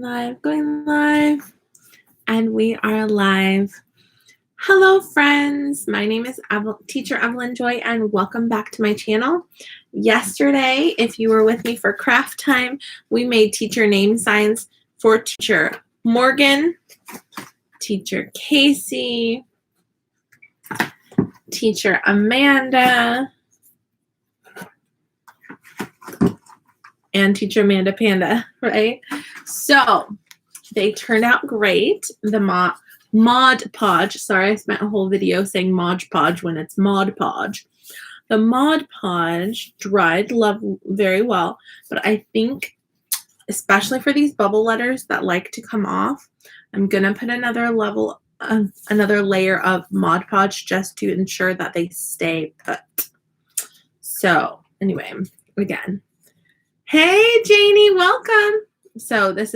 Going live, and we are live. Hello, friends. My name is Teacher Evelyn Joy, and welcome back to my channel. Yesterday, if you were with me for craft time, we made teacher name signs for Teacher Morgan, Teacher Kasie, Teacher Amanda, and Teacher Amanda Panda, right? So they turned out great. The Mod Podge, sorry, I spent a whole video saying Mod Podge when it's Mod Podge. The Mod Podge dried very well, but I think, especially for these bubble letters that like to come off, I'm gonna put another layer of Mod Podge just to ensure that they stay put. So anyway, again. Hey, Janie, welcome. So this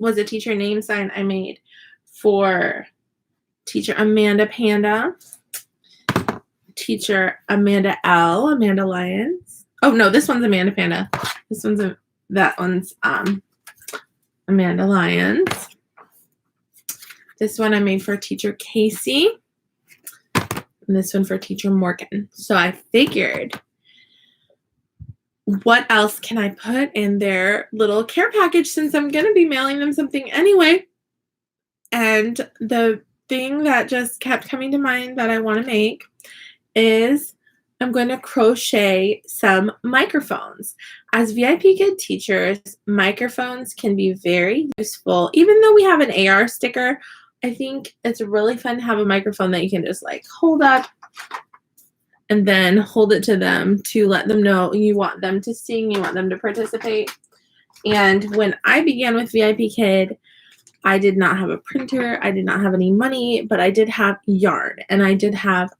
was a teacher name sign I made for Teacher Amanda Panda, Teacher Amanda L, Amanda Lyons. Oh no, this one's Amanda Panda. That one's Amanda Lyons. This one I made for Teacher Kasie, and this one for Teacher Morgan. So I figured, what else can I put in their little care package since I'm going to be mailing them something anyway? And the thing that just kept coming to mind that I want to make is I'm going to crochet some microphones. As VIPKID teachers, microphones can be very useful. Even though we have an AR sticker, I think it's really fun to have a microphone that you can just like hold up and then hold it to them to let them know you want them to sing, you want them to participate. And when I began with VIPKID, I did not have a printer, I did not have any money, but I did have yarn and I did have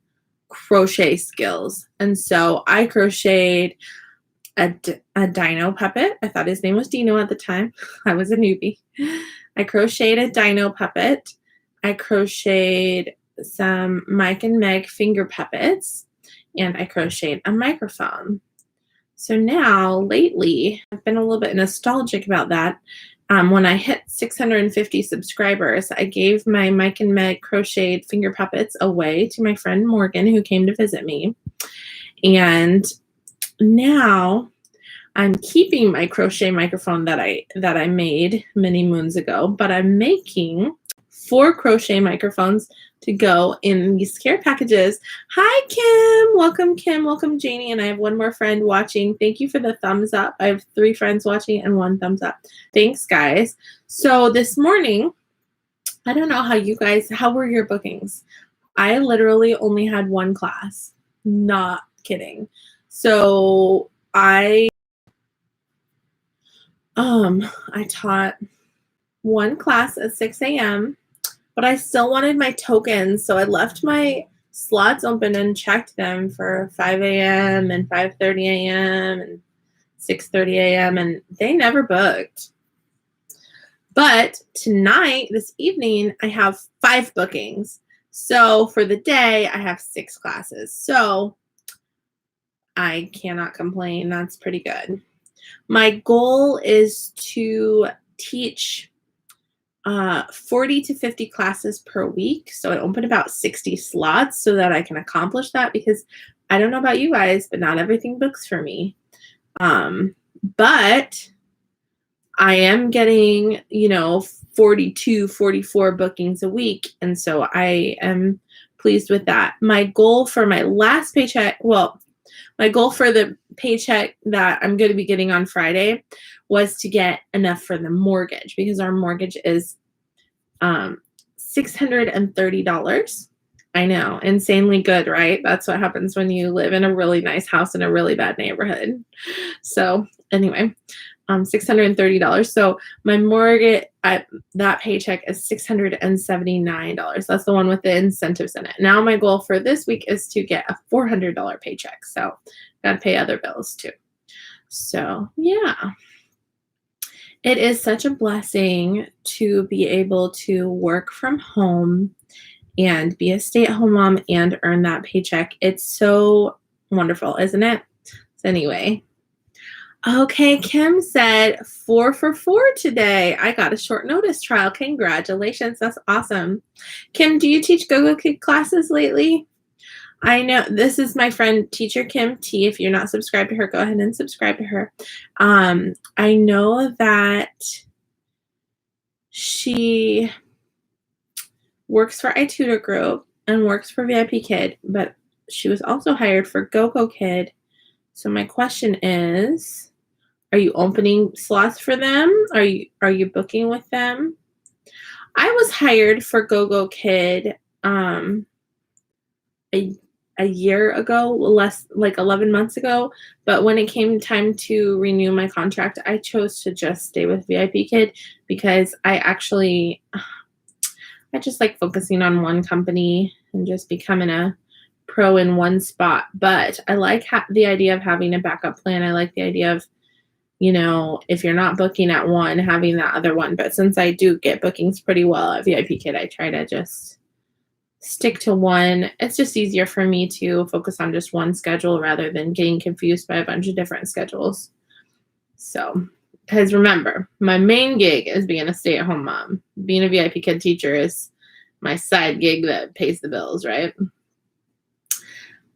crochet skills. And so I crocheted a dino puppet. I thought his name was Dino at the time. I was a newbie. I crocheted a dino puppet. I crocheted some Mike and Meg finger puppets. And I crocheted a microphone. So now, lately, I've been a little bit nostalgic about that. When I hit 650 subscribers, I gave my Mike and Meg crocheted finger puppets away to my friend Morgan, who came to visit me. And now I'm keeping my crochet microphone that I made many moons ago, but I'm making 4 crochet microphones to go in these care packages. Hi, Kim. Welcome, Janie. And I have one more friend watching. Thank you for the thumbs up. I have 3 friends watching and 1 thumbs up. Thanks, guys. So this morning, I don't know how were your bookings? I literally only had 1 class. Not kidding. So I taught 1 class at 6 a.m., but I still wanted my tokens, so I left my slots open and checked them for 5 a.m. and 5:30 a.m. and 6:30 a.m. and they never booked. But tonight, this evening, I have 5 bookings. So for the day, I have 6 classes. So I cannot complain. That's pretty good. My goal is to teach 40 to 50 classes per week. So I open about 60 slots so that I can accomplish that, because I don't know about you guys, but not everything books for me. But I am getting, 42, 44 bookings a week. And so I am pleased with that. My goal for my last paycheck, my goal for the paycheck that I'm going to be getting on Friday was to get enough for the mortgage, because our mortgage is $630. I know, insanely good, right? That's what happens when you live in a really nice house in a really bad neighborhood. So anyway, $630. So my mortgage, that paycheck is $679. That's the one with the incentives in it. Now my goal for this week is to get a $400 paycheck. So gotta pay other bills too. So yeah. It is such a blessing to be able to work from home and be a stay-at-home mom and earn that paycheck. It's so wonderful, isn't it? So anyway, Okay, Kim said 4 for 4 today. I got a short notice trial. Congratulations. That's awesome. Kim, do you teach GoGoKid classes lately? I know this is my friend teacher Kim T. If you're not subscribed to her, go ahead and subscribe to her. I know that she works for iTutor Group and works for VIPKID, but she was also hired for GoGoKid. So my question is, are you opening slots for them? Are you booking with them? I was hired for GoGoKid a year ago, less like 11 months ago, but when it came time to renew my contract, I chose to just stay with VIPKID because I just like focusing on one company and just becoming a pro in one spot. But I like the idea of having a backup plan. I like the idea of, you know, if you're not booking at one, having that other one. But since I do get bookings pretty well at VIPKID, I try to just stick to one. It's just easier for me to focus on just one schedule rather than getting confused by a bunch of different schedules. So, because remember, my main gig is being a stay-at-home mom. Being a VIPKID teacher is my side gig that pays the bills, right?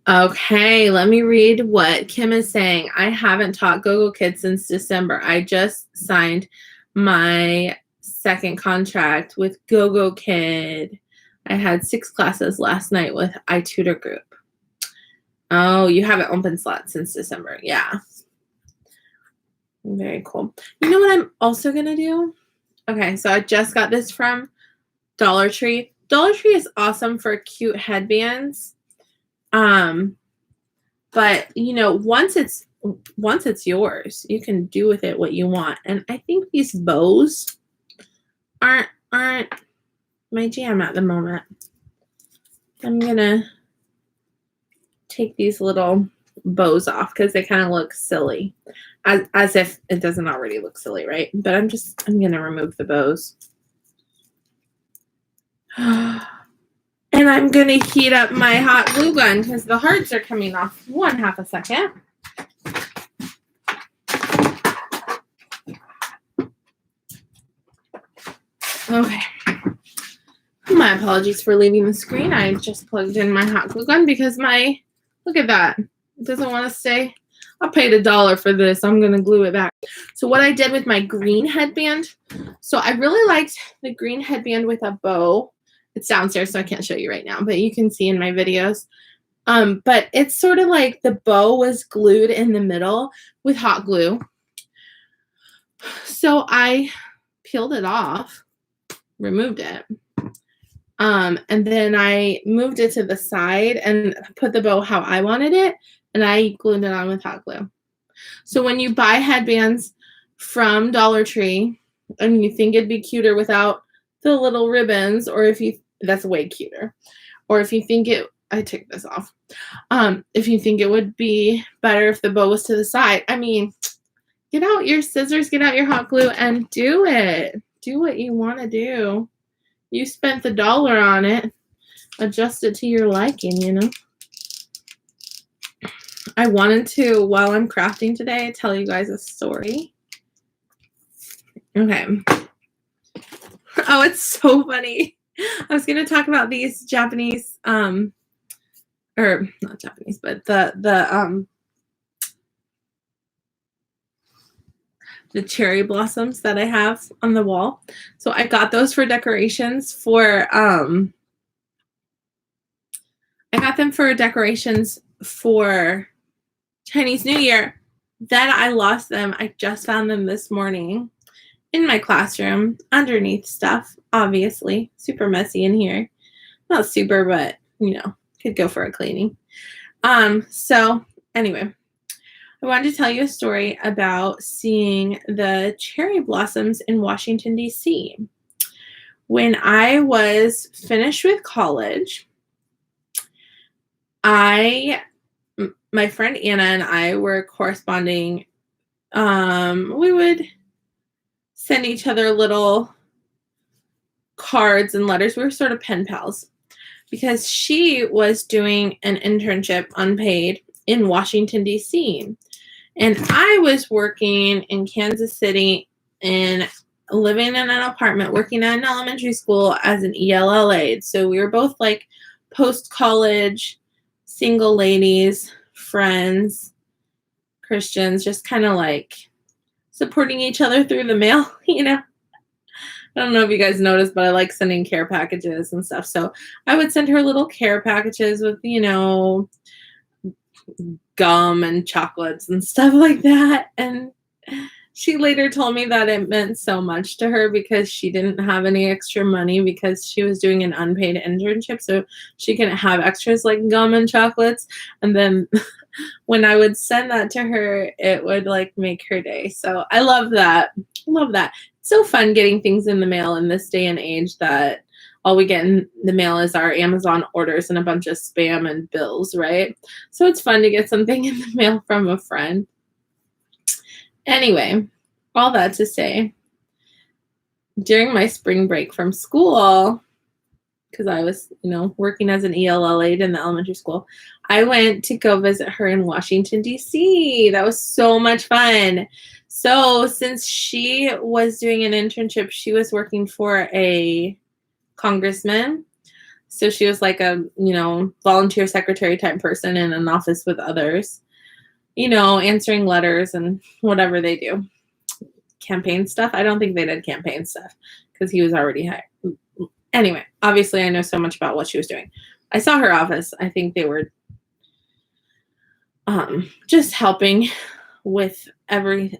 Okay, let me read what Kim is saying. I haven't taught GoGoKid since December. I just signed my second contract with GoGoKid. I had 6 classes last night with iTutor Group. Oh, you haven't opened slots since December. Yeah. Very cool. You know what I'm also going to do? Okay, so I just got this from Dollar Tree. Dollar Tree is awesome for cute headbands. But you know, once it's yours, you can do with it what you want. And I think these bows aren't my jam at the moment. I'm gonna take these little bows off because they kind of look silly, as if it doesn't already look silly, right? But I'm gonna remove the bows. And I'm gonna heat up my hot glue gun because the hearts are coming off. 1/2 a second. Okay. My apologies for leaving the screen. I just plugged in my hot glue gun because look at that. It doesn't want to stay. I paid $1 for this. I'm going to glue it back. So what I did with my green headband, so I really liked the green headband with a bow. It's downstairs, so I can't show you right now, but you can see in my videos. But it's sort of like the bow was glued in the middle with hot glue. So I peeled it off, removed it. And then I moved it to the side and put the bow how I wanted it, and I glued it on with hot glue. So when you buy headbands from Dollar Tree and you think it'd be cuter without the little ribbons, or that's way cuter. Or if you think I took this off. If you think it would be better if the bow was to the side, I mean, get out your scissors, get out your hot glue, and do it. Do what you want to do. You spent the $1 on it. Adjust it to your liking, you know. I wanted to, while I'm crafting today, tell you guys a story. Okay. Oh, it's so funny. I was going to talk about these Japanese, or not Japanese, but the cherry blossoms that I have on the wall. So I got those for decorations for, I got them for decorations for Chinese New Year. Then I lost them. I just found them this morning in my classroom underneath stuff, obviously. Super messy in here. Not super, but, you know, could go for a cleaning. So anyway, I wanted to tell you a story about seeing the cherry blossoms in Washington, D.C. When I was finished with college, my friend Anna and I were corresponding. We would send each other little cards and letters. We were sort of pen pals because she was doing an internship unpaid in Washington, D.C. And I was working in Kansas City and living in an apartment, working at an elementary school as an ELL aide. So we were both like post-college, single ladies, friends, Christians, just kind of like supporting each other through the mail, you know. I don't know if you guys noticed, but I like sending care packages and stuff. So I would send her little care packages with, you know, gum and chocolates and stuff like that. And she later told me that it meant so much to her because she didn't have any extra money because she was doing an unpaid internship. So she couldn't have extras like gum and chocolates. And then when I would send that to her, it would like make her day. So I love that. Love that. It's so fun getting things in the mail in this day and age that all we get in the mail is our Amazon orders and a bunch of spam and bills, right? So it's fun to get something in the mail from a friend. Anyway, all that to say, during my spring break from school, because I was, you know, working as an ELL aide in the elementary school, I went to go visit her in Washington, D.C. That was so much fun. So since she was doing an internship, she was working for a congressman. So she was like a, you know, volunteer secretary type person in an office with others, you know, answering letters and whatever they do. Campaign stuff. I don't think they did campaign stuff because he was already hired. Anyway, obviously I know so much about what she was doing. I saw her office. I think they were just helping with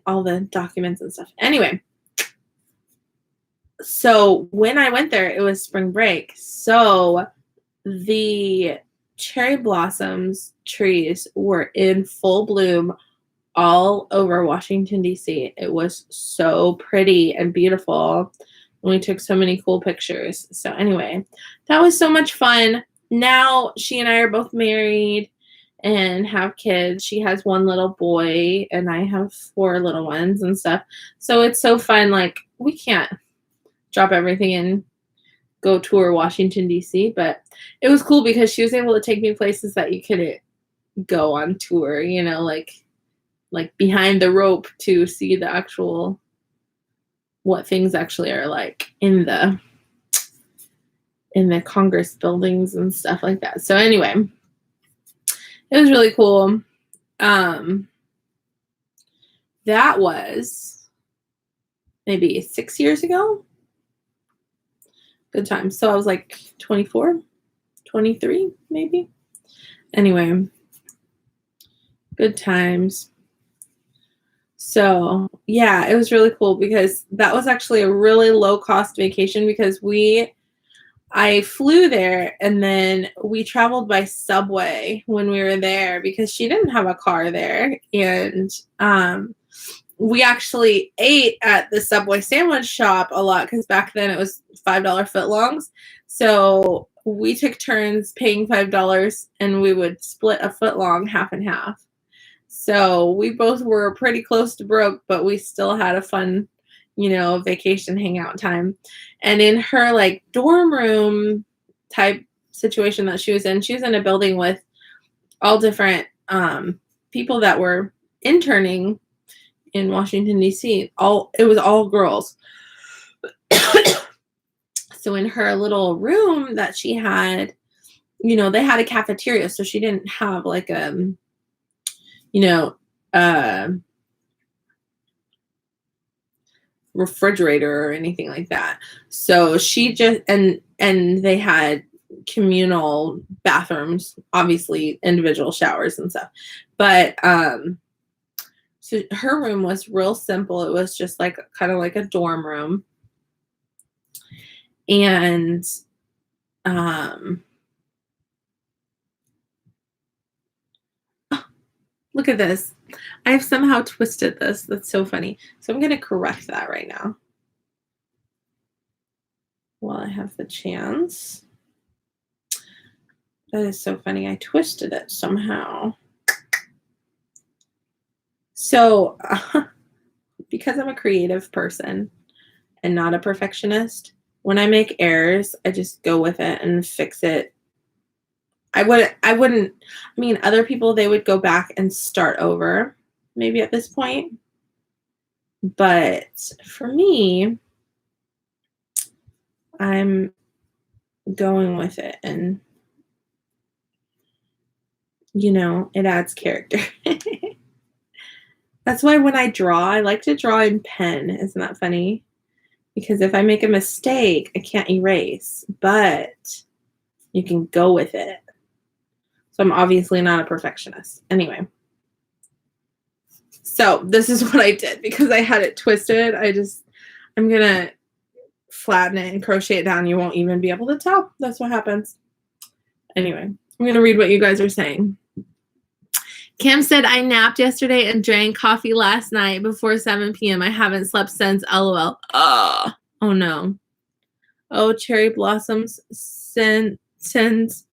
all the documents and stuff. Anyway, so when I went there, it was spring break. So the cherry blossoms trees were in full bloom all over Washington, D.C. It was so pretty and beautiful. We took so many cool pictures. So anyway, that was so much fun. Now she and I are both married and have kids. She has one little boy and I have 4 little ones and stuff. So it's so fun. Like we can't drop everything and go tour Washington, D.C. But it was cool because she was able to take me places that you couldn't go on tour, you know, like behind the rope to see the actual what things actually are like in the Congress buildings and stuff like that. So anyway, it was really cool. That was maybe 6 years ago. Good time. So I was like 24, 23 maybe. Anyway, good times. So yeah, it was really cool because that was actually a really low cost vacation because I flew there and then we traveled by subway when we were there because she didn't have a car there. And we actually ate at the Subway sandwich shop a lot because back then it was $5 footlongs. So we took turns paying $5 and we would split a footlong half and half. So we both were pretty close to broke, but we still had a fun, you know, vacation hangout time. And in her like dorm room type situation that she was in a building with all different people that were interning in Washington, D.C. It was all girls. So in her little room that she had, you know, they had a cafeteria, so she didn't have like refrigerator or anything like that. So she just and they had communal bathrooms, obviously individual showers and stuff. But so her room was real simple. It was just like kind of like a dorm room. And look at this. I have somehow twisted this. That's so funny. So I'm going to correct that right now while I have the chance. That is so funny. I twisted it somehow. So because I'm a creative person and not a perfectionist, when I make errors, I just go with it and fix it. I mean, other people, they would go back and start over, maybe at this point. But for me, I'm going with it, and you know, it adds character. That's why when I draw, I like to draw in pen. Isn't that funny? Because if I make a mistake, I can't erase, but you can go with it. So I'm obviously not a perfectionist. Anyway. So this is what I did because I had it twisted. I'm going to flatten it and crochet it down. You won't even be able to tell. That's what happens. Anyway, I'm going to read what you guys are saying. Kim said, I napped yesterday and drank coffee last night before 7 p.m. I haven't slept since, LOL. Oh no. Oh, cherry blossoms sends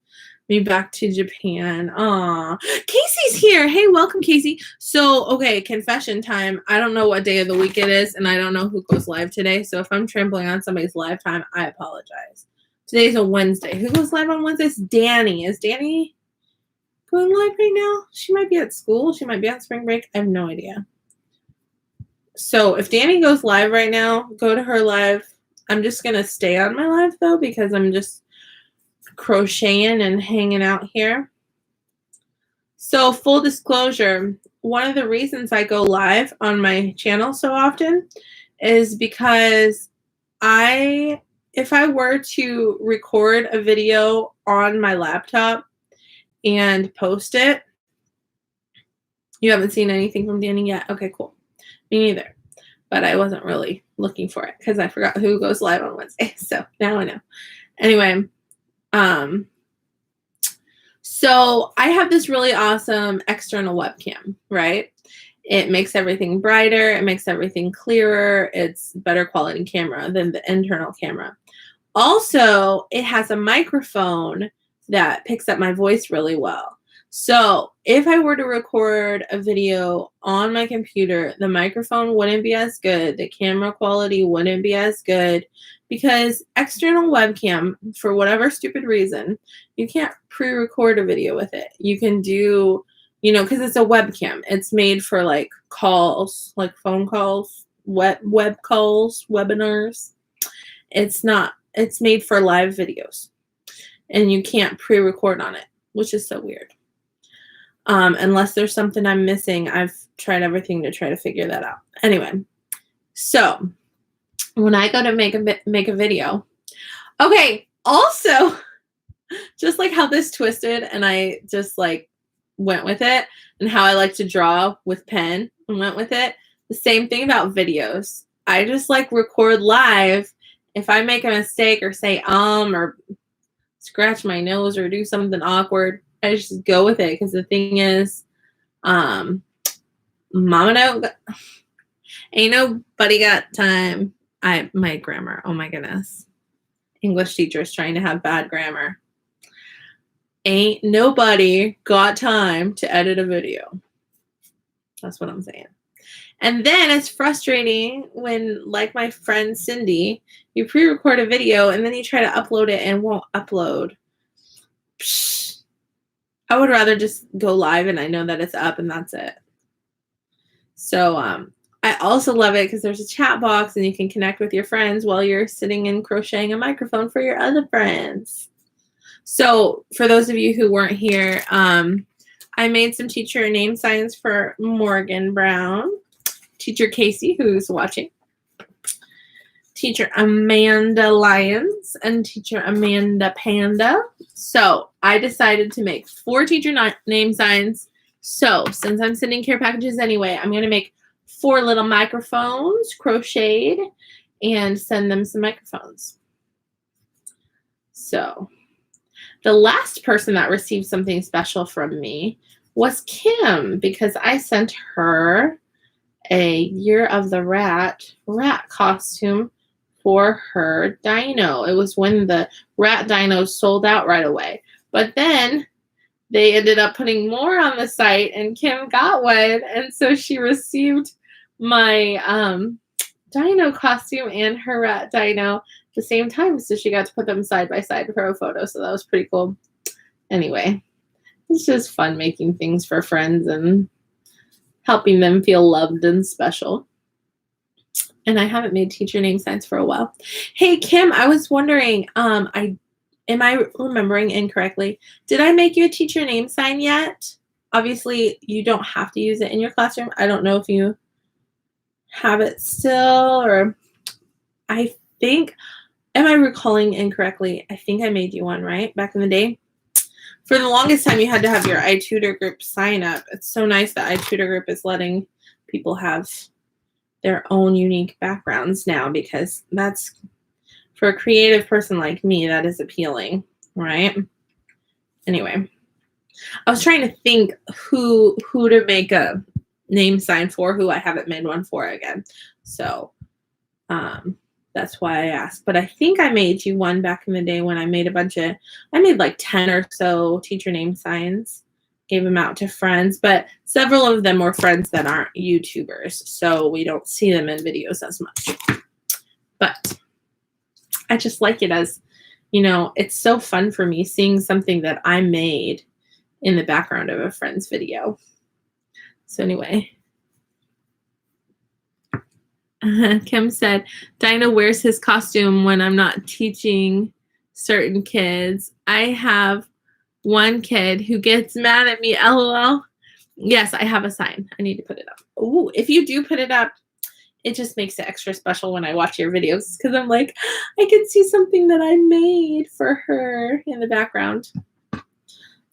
me back to Japan. Aw. Casey's here. Hey, welcome, Kasie. So, okay, confession time. I don't know what day of the week it is, and I don't know who goes live today. So if I'm trampling on somebody's live time, I apologize. Today's a Wednesday. Who goes live on Wednesdays? Dani. Is Dani going live right now? She might be at school. She might be on spring break. I have no idea. So if Dani goes live right now, go to her live. I'm just going to stay on my live, though, because I'm just crocheting and hanging out here. So full disclosure, one of the reasons I go live on my channel so often is because if I were to record a video on my laptop and post it, you haven't seen anything from Dani yet? Okay, cool. Me neither. But I wasn't really looking for it because I forgot who goes live on Wednesday. So now I know. Anyway, so I have this really awesome external webcam, right? It makes everything brighter. It makes everything clearer. It's better quality camera than the internal camera. Also, it has a microphone that picks up my voice really well. So if I were to record a video on my computer, the microphone wouldn't be as good. The camera quality wouldn't be as good because external webcam, for whatever stupid reason, you can't pre-record a video with it. You can do, you know, because it's a webcam. It's made for like calls, like phone calls, web calls, webinars. It's made for live videos. And you can't pre-record on it, which is so weird. Unless there's something I'm missing. I've tried everything to try to figure that out. Anyway, so when I go to make a video, okay, also, just like how this twisted and I just like went with it and how I like to draw with pen and went with it, the same thing about videos. I just like record live. If I make a mistake or say or scratch my nose or do something awkward, I just go with it because the thing is, mama ain't nobody got time. My grammar, oh my goodness. English teachers trying to have bad grammar. Ain't nobody got time to edit a video. That's what I'm saying. And then it's frustrating when, like my friend Cindy, you pre-record a video and then you try to upload it and won't upload. Psh. I would rather just go live and I know that it's up and that's it. So I also love it because there's a chat box and you can connect with your friends while you're sitting and crocheting a microphone for your other friends. So for those of you who weren't here, I made some teacher name signs for Morgan Brown, teacher Kasie, who's watching, teacher Amanda Lyons, and teacher Amanda Panda. So I decided to make 4 teacher name signs. So since I'm sending care packages anyway, I'm going to make 4 little microphones crocheted and send them some microphones. So the last person that received something special from me was Kim, because I sent her a Year of the Rat costume for her dino. It was when the rat dinos sold out right away. But then they ended up putting more on the site and Kim got one. And so she received my dino costume and her rat dino at the same time. So she got to put them side by side for a photo. So that was pretty cool. Anyway, it's just fun making things for friends and helping them feel loved and special. And I haven't made teacher name signs for a while. Hey, Kim, I was wondering, am I remembering incorrectly? Did I make you a teacher name sign yet? Obviously, you don't have to use it in your classroom. I don't know if you have it still, or I think, am I recalling incorrectly? I think I made you one, right? Back in the day. For the longest time, you had to have your iTutor group sign up. It's so nice that iTutor group is letting people have their own unique backgrounds now, because that's, for a creative person like me, that is appealing, right? Anyway, I was trying to think who to make a name sign for, who I haven't made one for again. So that's why I asked. But I think I made you one back in the day when I made I made like 10 or so teacher name signs, gave them out to friends, but several of them were friends that aren't YouTubers, so we don't see them in videos as much. But I just like it as, it's so fun for me seeing something that I made in the background of a friend's video. So anyway, Kim said, Dinah wears his costume when I'm not teaching certain kids. I have one kid who gets mad at me, LOL. Yes, I have a sign. I need to put it up. Ooh, if you do put it up, it just makes it extra special when I watch your videos, because I'm like, I can see something that I made for her in the background.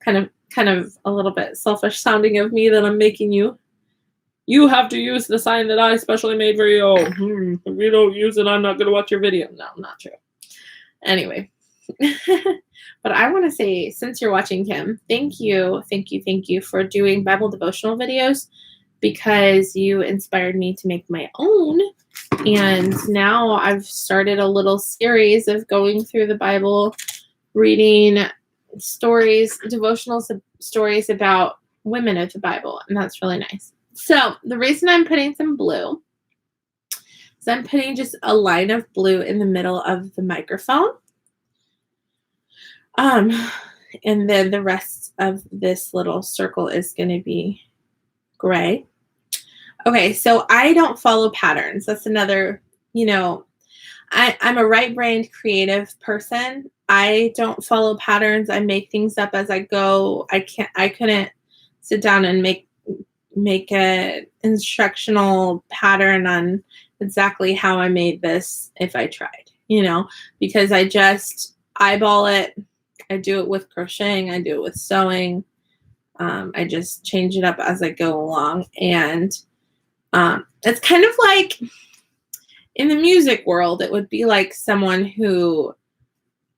Kind of a little bit selfish sounding of me that I'm making you. You have to use the sign that I specially made for you. If you don't use it, I'm not going to watch your video. No, not true. Anyway. But I want to say, since you're watching, Kim, thank you for doing Bible devotional videos, because you inspired me to make my own. And now I've started a little series of going through the Bible, reading stories, devotional stories about women of the Bible. And that's really nice. So the reason I'm putting some blue is I'm putting just a line of blue in the middle of the microphone. And then the rest of this little circle is going to be gray. Okay, so I don't follow patterns. That's another, I'm a right-brained creative person. I don't follow patterns. I make things up as I go. I couldn't sit down and make an instructional pattern on exactly how I made this if I tried, because I just eyeball it. I do it with crocheting. I do it with sewing. I just change it up as I go along. And it's kind of like in the music world, it would be like someone who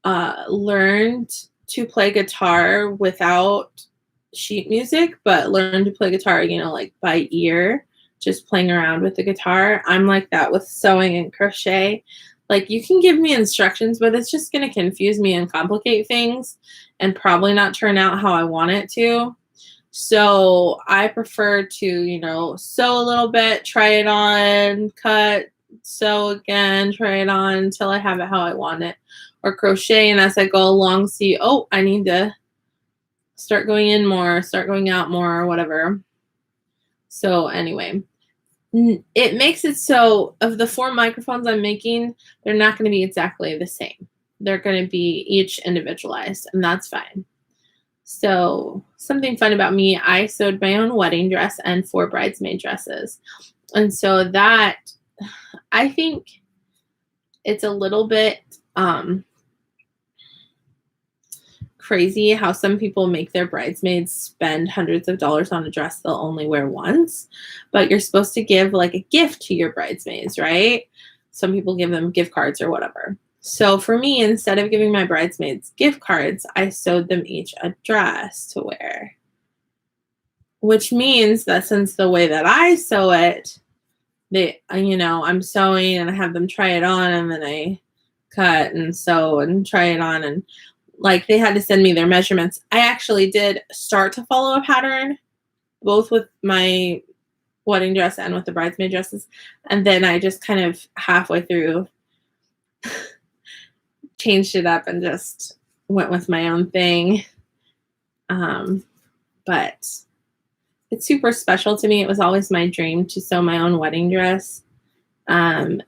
learned to play guitar without sheet music, but learned to play guitar, like by ear, just playing around with the guitar. I'm like that with sewing and crochet. Like, you can give me instructions, but it's just going to confuse me and complicate things and probably not turn out how I want it to. So I prefer to, sew a little bit, try it on, cut, sew again, try it on until I have it how I want it. Or crochet, and as I go along, see, oh, I need to start going in more, start going out more, or whatever. So anyway, it makes it so of the 4 microphones I'm making, they're not going to be exactly the same. They're going to be each individualized, and that's fine. So something fun about me, I sewed my own wedding dress and 4 bridesmaid dresses. And so that, I think it's a little bit crazy how some people make their bridesmaids spend hundreds of dollars on a dress they'll only wear once, but you're supposed to give like a gift to your bridesmaids, right? Some people give them gift cards or whatever. So for me, instead of giving my bridesmaids gift cards, I sewed them each a dress to wear, which means that since the way that I sew it, I'm sewing and I have them try it on, and then I cut and sew and try it on, and like they had to send me their measurements. I actually did start to follow a pattern, both with my wedding dress and with the bridesmaid dresses. And then I just kind of halfway through changed it up and just went with my own thing. But It's super special to me. It was always my dream to sew my own wedding dress. And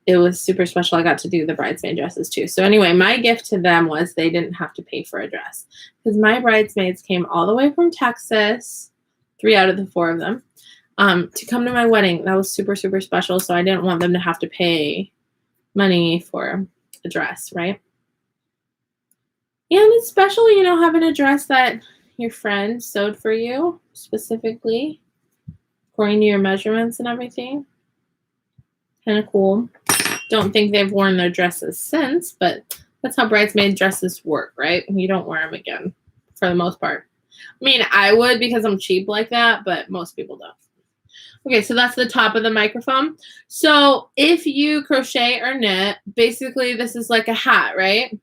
it was super special. I got to do the bridesmaid dresses too. So anyway, my gift to them was they didn't have to pay for a dress because my bridesmaids came all the way from Texas, 3 out of the 4 of them, to come to my wedding. That was super, super special. So I didn't want them to have to pay money for a dress, right? And it's special, you know, having a dress that your friend sewed for you specifically according to your measurements and everything. Kind of cool. Don't think they've worn their dresses since, but that's how bridesmaid dresses work, right? You don't wear them again for the most part. I mean, I would because I'm cheap like that, but most people don't. Okay, so that's the top of the microphone. So if you crochet or knit, basically this is like a hat, right?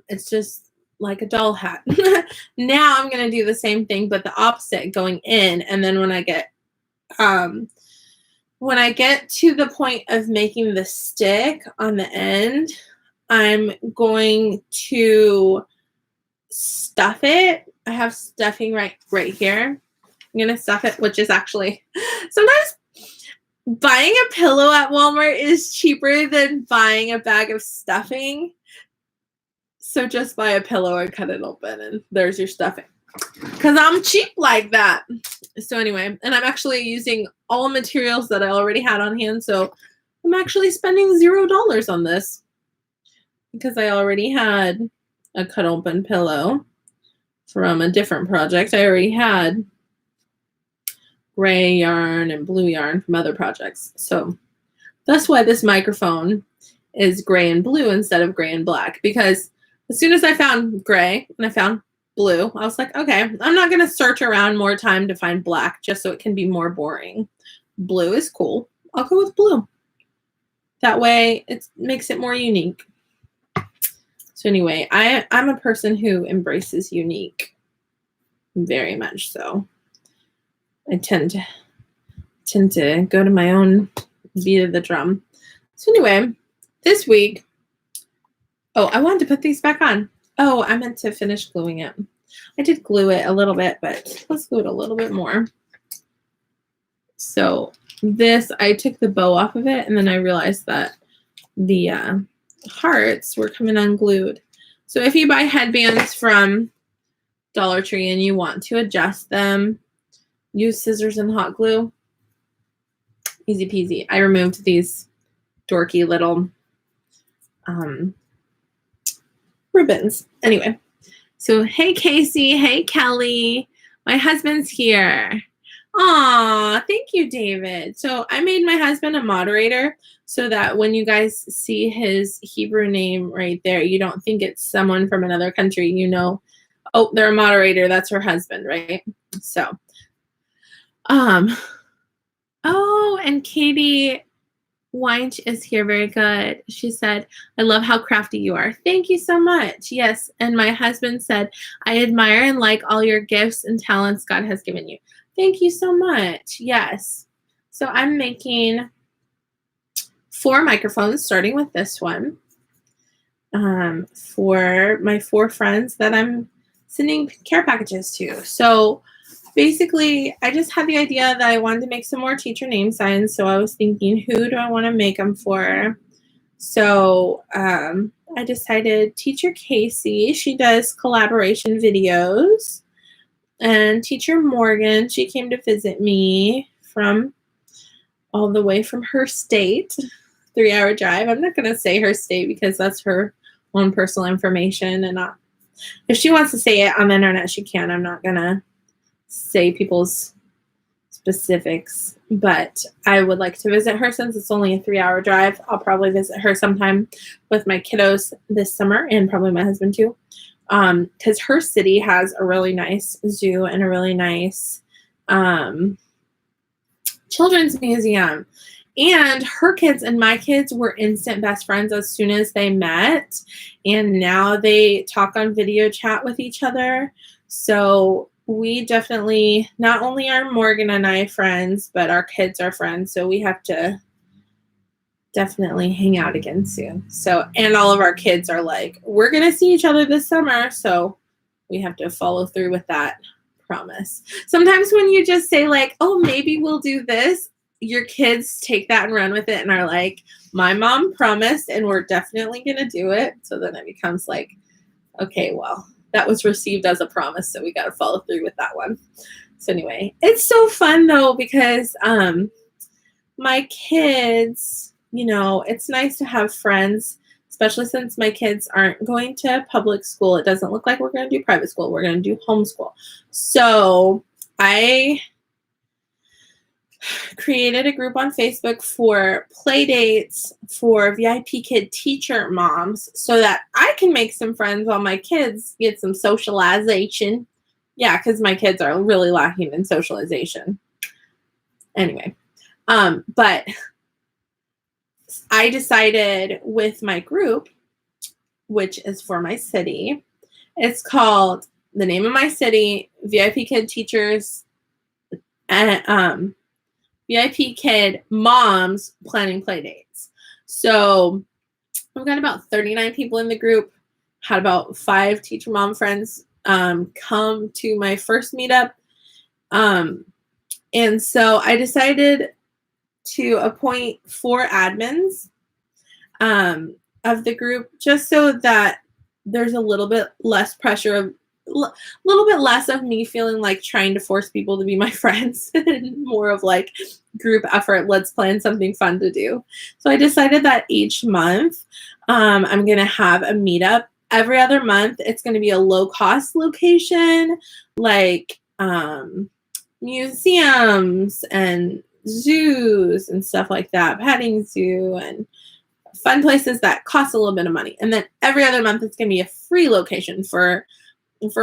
It's just like a doll hat. Now I'm going to do the same thing, but the opposite, going in. And then when I get to the point of making the stick on the end, I'm going to stuff it. I have stuffing right here. I'm going to stuff it, which is actually sometimes buying a pillow at Walmart is cheaper than buying a bag of stuffing. So just buy a pillow and cut it open and there's your stuffing. Because I'm cheap like that. So anyway, and I'm actually using all materials that I already had on hand. So I'm actually spending $0 on this because I already had a cut open pillow from a different project. I already had gray yarn and blue yarn from other projects. So that's why this microphone is gray and blue instead of gray and black, because as soon as I found gray and I found blue, I was like, okay, I'm not going to search around more time to find black just so it can be more boring. Blue is cool. I'll go with blue. That way it makes it more unique. So anyway, I'm a person who embraces unique very much so. I tend to go to my own beat of the drum. So anyway, this week, oh, I wanted to put these back on. Oh, I meant to finish gluing it. I did glue it a little bit, but let's glue it a little bit more. So this, I took the bow off of it, and then I realized that the hearts were coming unglued. So if you buy headbands from Dollar Tree and you want to adjust them, use scissors and hot glue. Easy peasy. I removed these dorky little ribbons. Anyway, so hey Kasie, hey Kelly, my husband's here. Aw, thank you, David. So I made my husband a moderator so that when you guys see his Hebrew name right there, you don't think it's someone from another country. You know, oh, they're a moderator. That's her husband, right? So, oh, and Katie Weinch is here. Very good. She said, I love how crafty you are. Thank you so much. Yes. And my husband said, I admire and like all your gifts and talents God has given you. Thank you so much. Yes. So I'm making 4 microphones, starting with this one, for my 4 friends that I'm sending care packages to. So basically, I just had the idea that I wanted to make some more teacher name signs. So I was thinking, who do I want to make them for? So I decided Teacher Kasie. She does collaboration videos. And Teacher Morgan, she came to visit me from all the way from her state, 3-hour drive. I'm not going to say her state because that's her own personal information. And if she wants to say it on the internet, she can. I'm not going to say people's specifics, but I would like to visit her since it's only a 3-hour drive. I'll probably visit her sometime with my kiddos this summer and probably my husband too, because her city has a really nice zoo and a really nice children's museum. And her kids and my kids were instant best friends as soon as they met, and now they talk on video chat with each other. So we definitely, not only are Morgan and I friends, but our kids are friends. So we have to definitely hang out again soon. So, and all of our kids are like, we're going to see each other this summer. So we have to follow through with that promise. Sometimes when you just say like, oh, maybe we'll do this, your kids take that and run with it and are like, my mom promised and we're definitely going to do it. So then it becomes like, okay, well, that was received as a promise, so we got to follow through with that one. So anyway, it's so fun though, because my kids, you know, it's nice to have friends, especially since my kids aren't going to public school. It doesn't look like we're going to do private school. We're going to do homeschool. So I created a group on Facebook for play dates for VIPKID teacher moms so that I can make some friends while my kids get some socialization. Yeah, because my kids are really lacking in socialization. Anyway, but I decided with my group, which is for my city, it's called, the name of my city, VIPKID teachers, and VIPKID moms planning play dates. So I've got about 39 people in the group, had about 5 teacher mom friends come to my first meetup. And so I decided to appoint 4 admins of the group, just so that there's a little bit less pressure of little bit less of me feeling like trying to force people to be my friends and more of like group effort. Let's plan something fun to do. So I decided that each month I'm going to have a meetup. Every other month, it's going to be a low-cost location, like museums and zoos and stuff like that, petting zoo and fun places that cost a little bit of money. And then every other month, it's going to be a free location for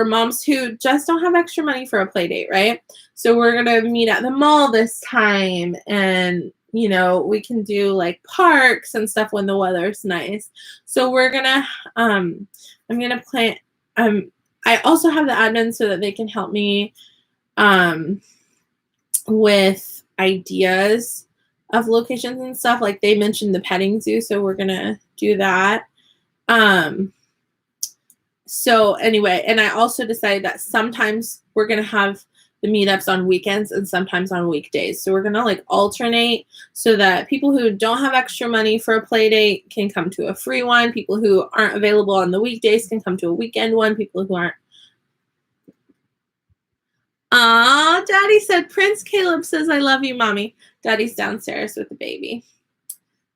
moms who just don't have extra money for a play date, right? So we're going to meet at the mall this time, and, you know, we can do like parks and stuff when the weather's nice. So we're going to, I'm going to plan, I also have the admin so that they can help me with ideas of locations and stuff. Like they mentioned the petting zoo, so we're going to do that. So anyway, and I also decided that sometimes we're going to have the meetups on weekends and sometimes on weekdays. So we're going to like alternate so that people who don't have extra money for a play date can come to a free one. People who aren't available on the weekdays can come to a weekend one. People who aren't. Aw, Daddy said, Prince Caleb says, I love you, Mommy. Daddy's downstairs with the baby.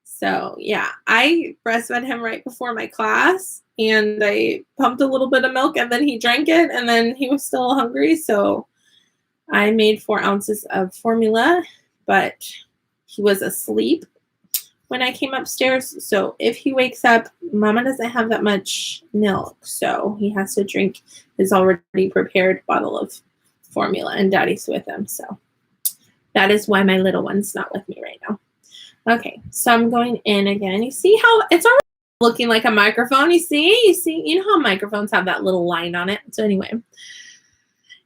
So yeah, I breastfed him right before my class, and I pumped a little bit of milk, and then he drank it, and then he was still hungry. So I made 4 ounces of formula, but he was asleep when I came upstairs. So if he wakes up, Mama doesn't have that much milk, so he has to drink his already prepared bottle of formula, and Daddy's with him. So that is why my little one's not with me right now. Okay, so I'm going in again. You see how it's already looking like a microphone? You know how microphones have that little line on it. So anyway,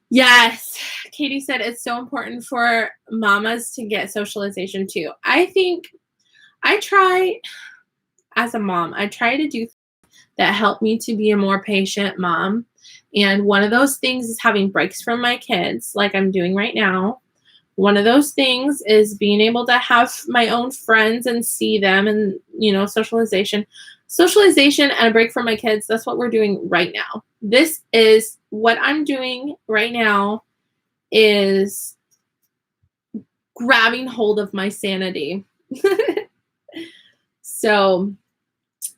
yes, Katie said it's so important for mamas to get socialization too. I think I try, as a mom, I try to do things that help me to be a more patient mom. And one of those things is having breaks from my kids, like I'm doing right now. One of those things is being able to have my own friends and see them, and, you know, socialization and a break from my kids. That's what we're doing right now. This is what I'm doing right now, is grabbing hold of my sanity. So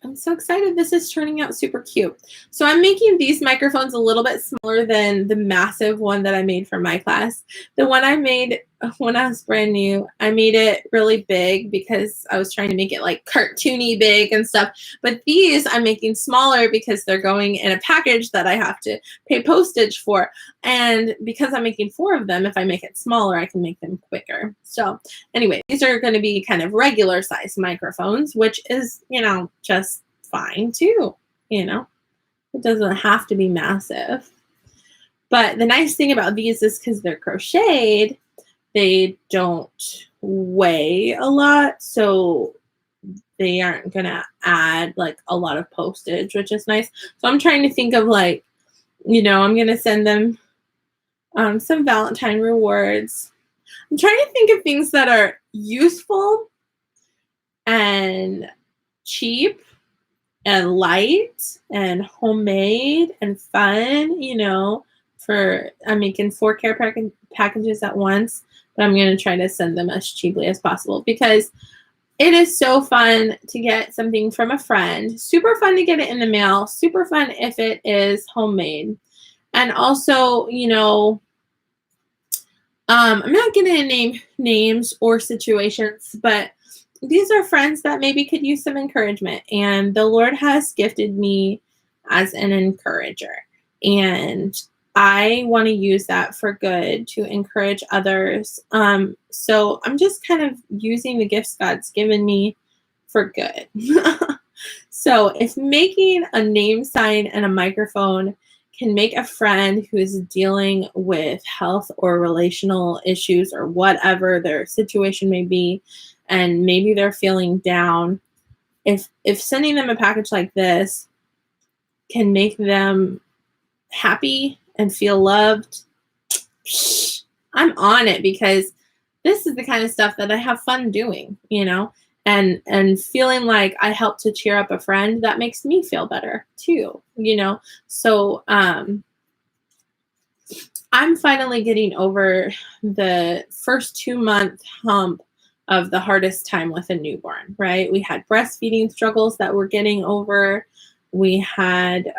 I'm so excited. This is turning out super cute. So I'm making these microphones a little bit smaller than the massive one that I made for my class. The one I made when I was brand new, I made it really big because I was trying to make it like cartoony big and stuff. But these I'm making smaller because they're going in a package that I have to pay postage for. And because I'm making 4 of them, if I make it smaller, I can make them quicker. So anyway, these are going to be kind of regular size microphones, which is, you know, just fine too. You know, it doesn't have to be massive. But the nice thing about these is because they're crocheted, they don't weigh a lot, so they aren't gonna add like a lot of postage, which is nice. So I'm trying to think of like, you know, I'm gonna send them some Valentine rewards. I'm trying to think of things that are useful and cheap and light and homemade and fun, I'm making 4 packages at once, but I'm going to try to send them as cheaply as possible because it is so fun to get something from a friend. Super fun to get it in the mail. Super fun if it is homemade. And also, I'm not going to name names or situations, but these are friends that maybe could use some encouragement. And the Lord has gifted me as an encourager. And I want to use that for good to encourage others. So I'm just kind of using the gifts God's given me for good. So if making a name sign and a microphone can make a friend who is dealing with health or relational issues or whatever their situation may be, and maybe they're feeling down, if sending them a package like this can make them happy and feel loved, I'm on it, because this is the kind of stuff that I have fun doing, and feeling like I help to cheer up a friend, that makes me feel better too, So I'm finally getting over the first 2-month hump of the hardest time with a newborn, right? We had breastfeeding struggles that we're getting over. We had,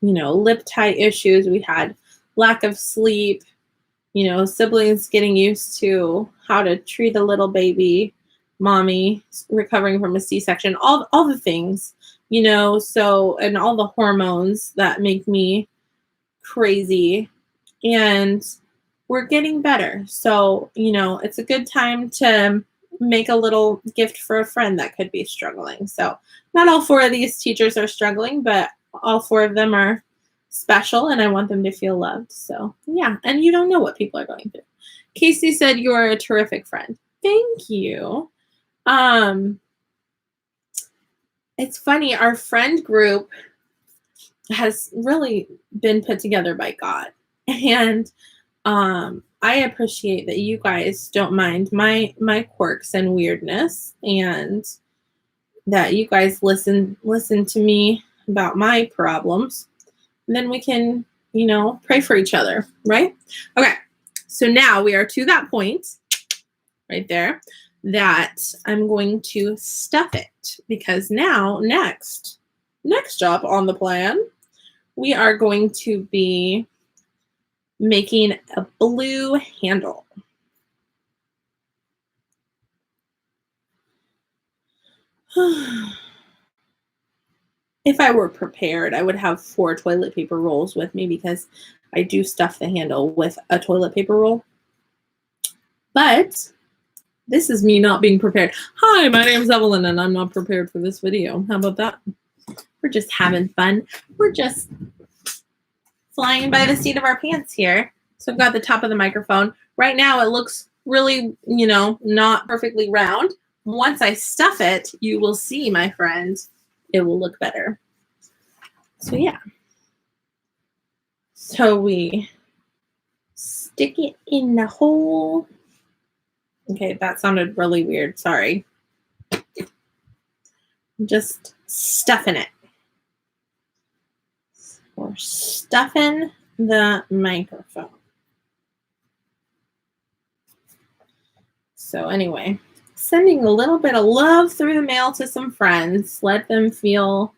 lip tight issues. We had lack of sleep, siblings getting used to how to treat a little baby, mommy recovering from a C-section, all the things, so, and all the hormones that make me crazy. And we're getting better. So, it's a good time to make a little gift for a friend that could be struggling. So not all 4 of these teachers are struggling, but all 4 of them are special, and I want them to feel loved. So yeah, and you don't know what people are going through. Kasie said, "You are a terrific friend." Thank you. It's funny, our friend group has really been put together by God. And I appreciate that you guys don't mind my quirks and weirdness, and that you guys listen to me about my problems. And then we can, pray for each other, right? Okay. So now we are to that point right there that I'm going to stuff it, because now next job on the plan, we are going to be making a blue handle. If I were prepared, I would have 4 toilet paper rolls with me, because I do stuff the handle with a toilet paper roll. But this is me not being prepared. Hi, my name's Evelyn, and I'm not prepared for this video. How about that? We're just having fun. We're just flying by the seat of our pants here. So I've got the top of the microphone. Right now it looks really, not perfectly round. Once I stuff it, you will see, my friend, it will look better. So yeah. So we stick it in the hole. Okay, that sounded really weird. Sorry. I'm just stuffing it. We're stuffing the microphone. So anyway, sending a little bit of love through the mail to some friends. Let them feel,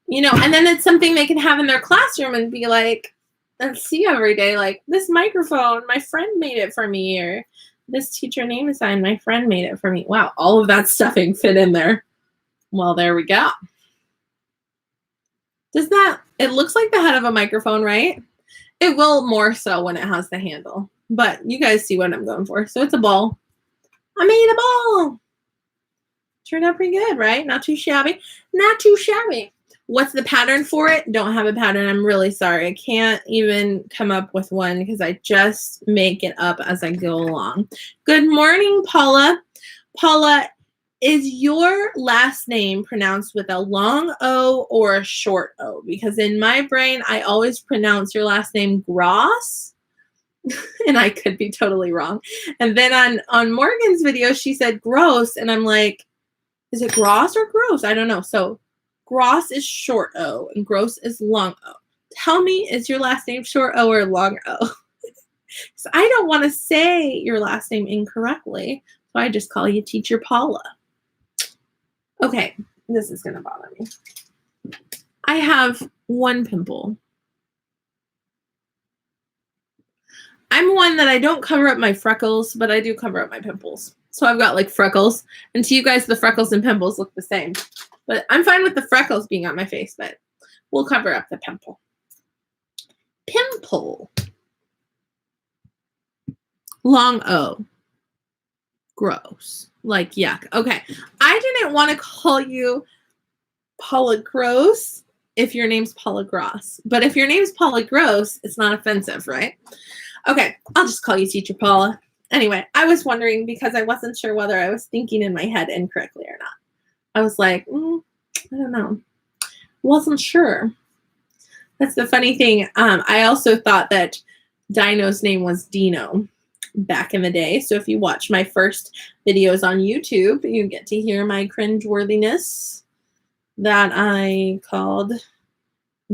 and then it's something they can have in their classroom and be like, and see every day, like, this microphone, my friend made it for me, or this teacher name sign, my friend made it for me. Wow, all of that stuffing fit in there. Well, there we go. It looks like the head of a microphone, right? It will more so when it has the handle, but you guys see what I'm going for. So it's a ball. I made a ball. Turned out pretty good, right? Not too shabby. Not too shabby. What's the pattern for it? Don't have a pattern. I'm really sorry. I can't even come up with one, because I just make it up as I go along. Good morning, Paula. Paula, is your last name pronounced with a long O or a short O? Because in my brain, I always pronounce your last name Gross, And I could be totally wrong. And then on Morgan's video, she said gross. And I'm like, is it gross or gross? I don't know. So gross is short O and gross is long O. Tell me, is your last name short O or long O? So I don't want to say your last name incorrectly. So I just call you Teacher Paula. Okay, this is going to bother me. I have one pimple. I'm one that I don't cover up my freckles, but I do cover up my pimples. So I've got like freckles. And to you guys, the freckles and pimples look the same. But I'm fine with the freckles being on my face, but we'll cover up the pimple. Pimple. Long O. Gross. Like yuck. Okay. I didn't want to call you Paula Gross if your name's Paula Gross. But if your name's Paula Gross, it's not offensive, right? Okay. I'll just call you Teacher Paula. Anyway, I was wondering because I wasn't sure whether I was thinking in my head incorrectly or not. I was like, I don't know. Wasn't sure. That's the funny thing. I also thought that Dino's name was Dino back in the day. So if you watch my first videos on YouTube, you get to hear my cringeworthiness that I called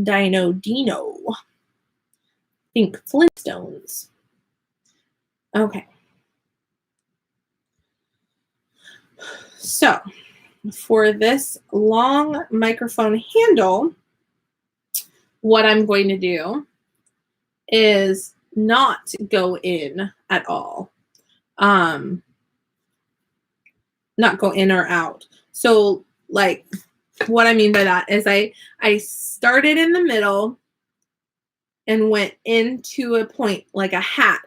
Dino Dino. Think Flintstones. Okay. So for this long microphone handle, what I'm going to do is not go in at all. Not go in or out. So like what I mean by that is I started in the middle and went into a point like a hat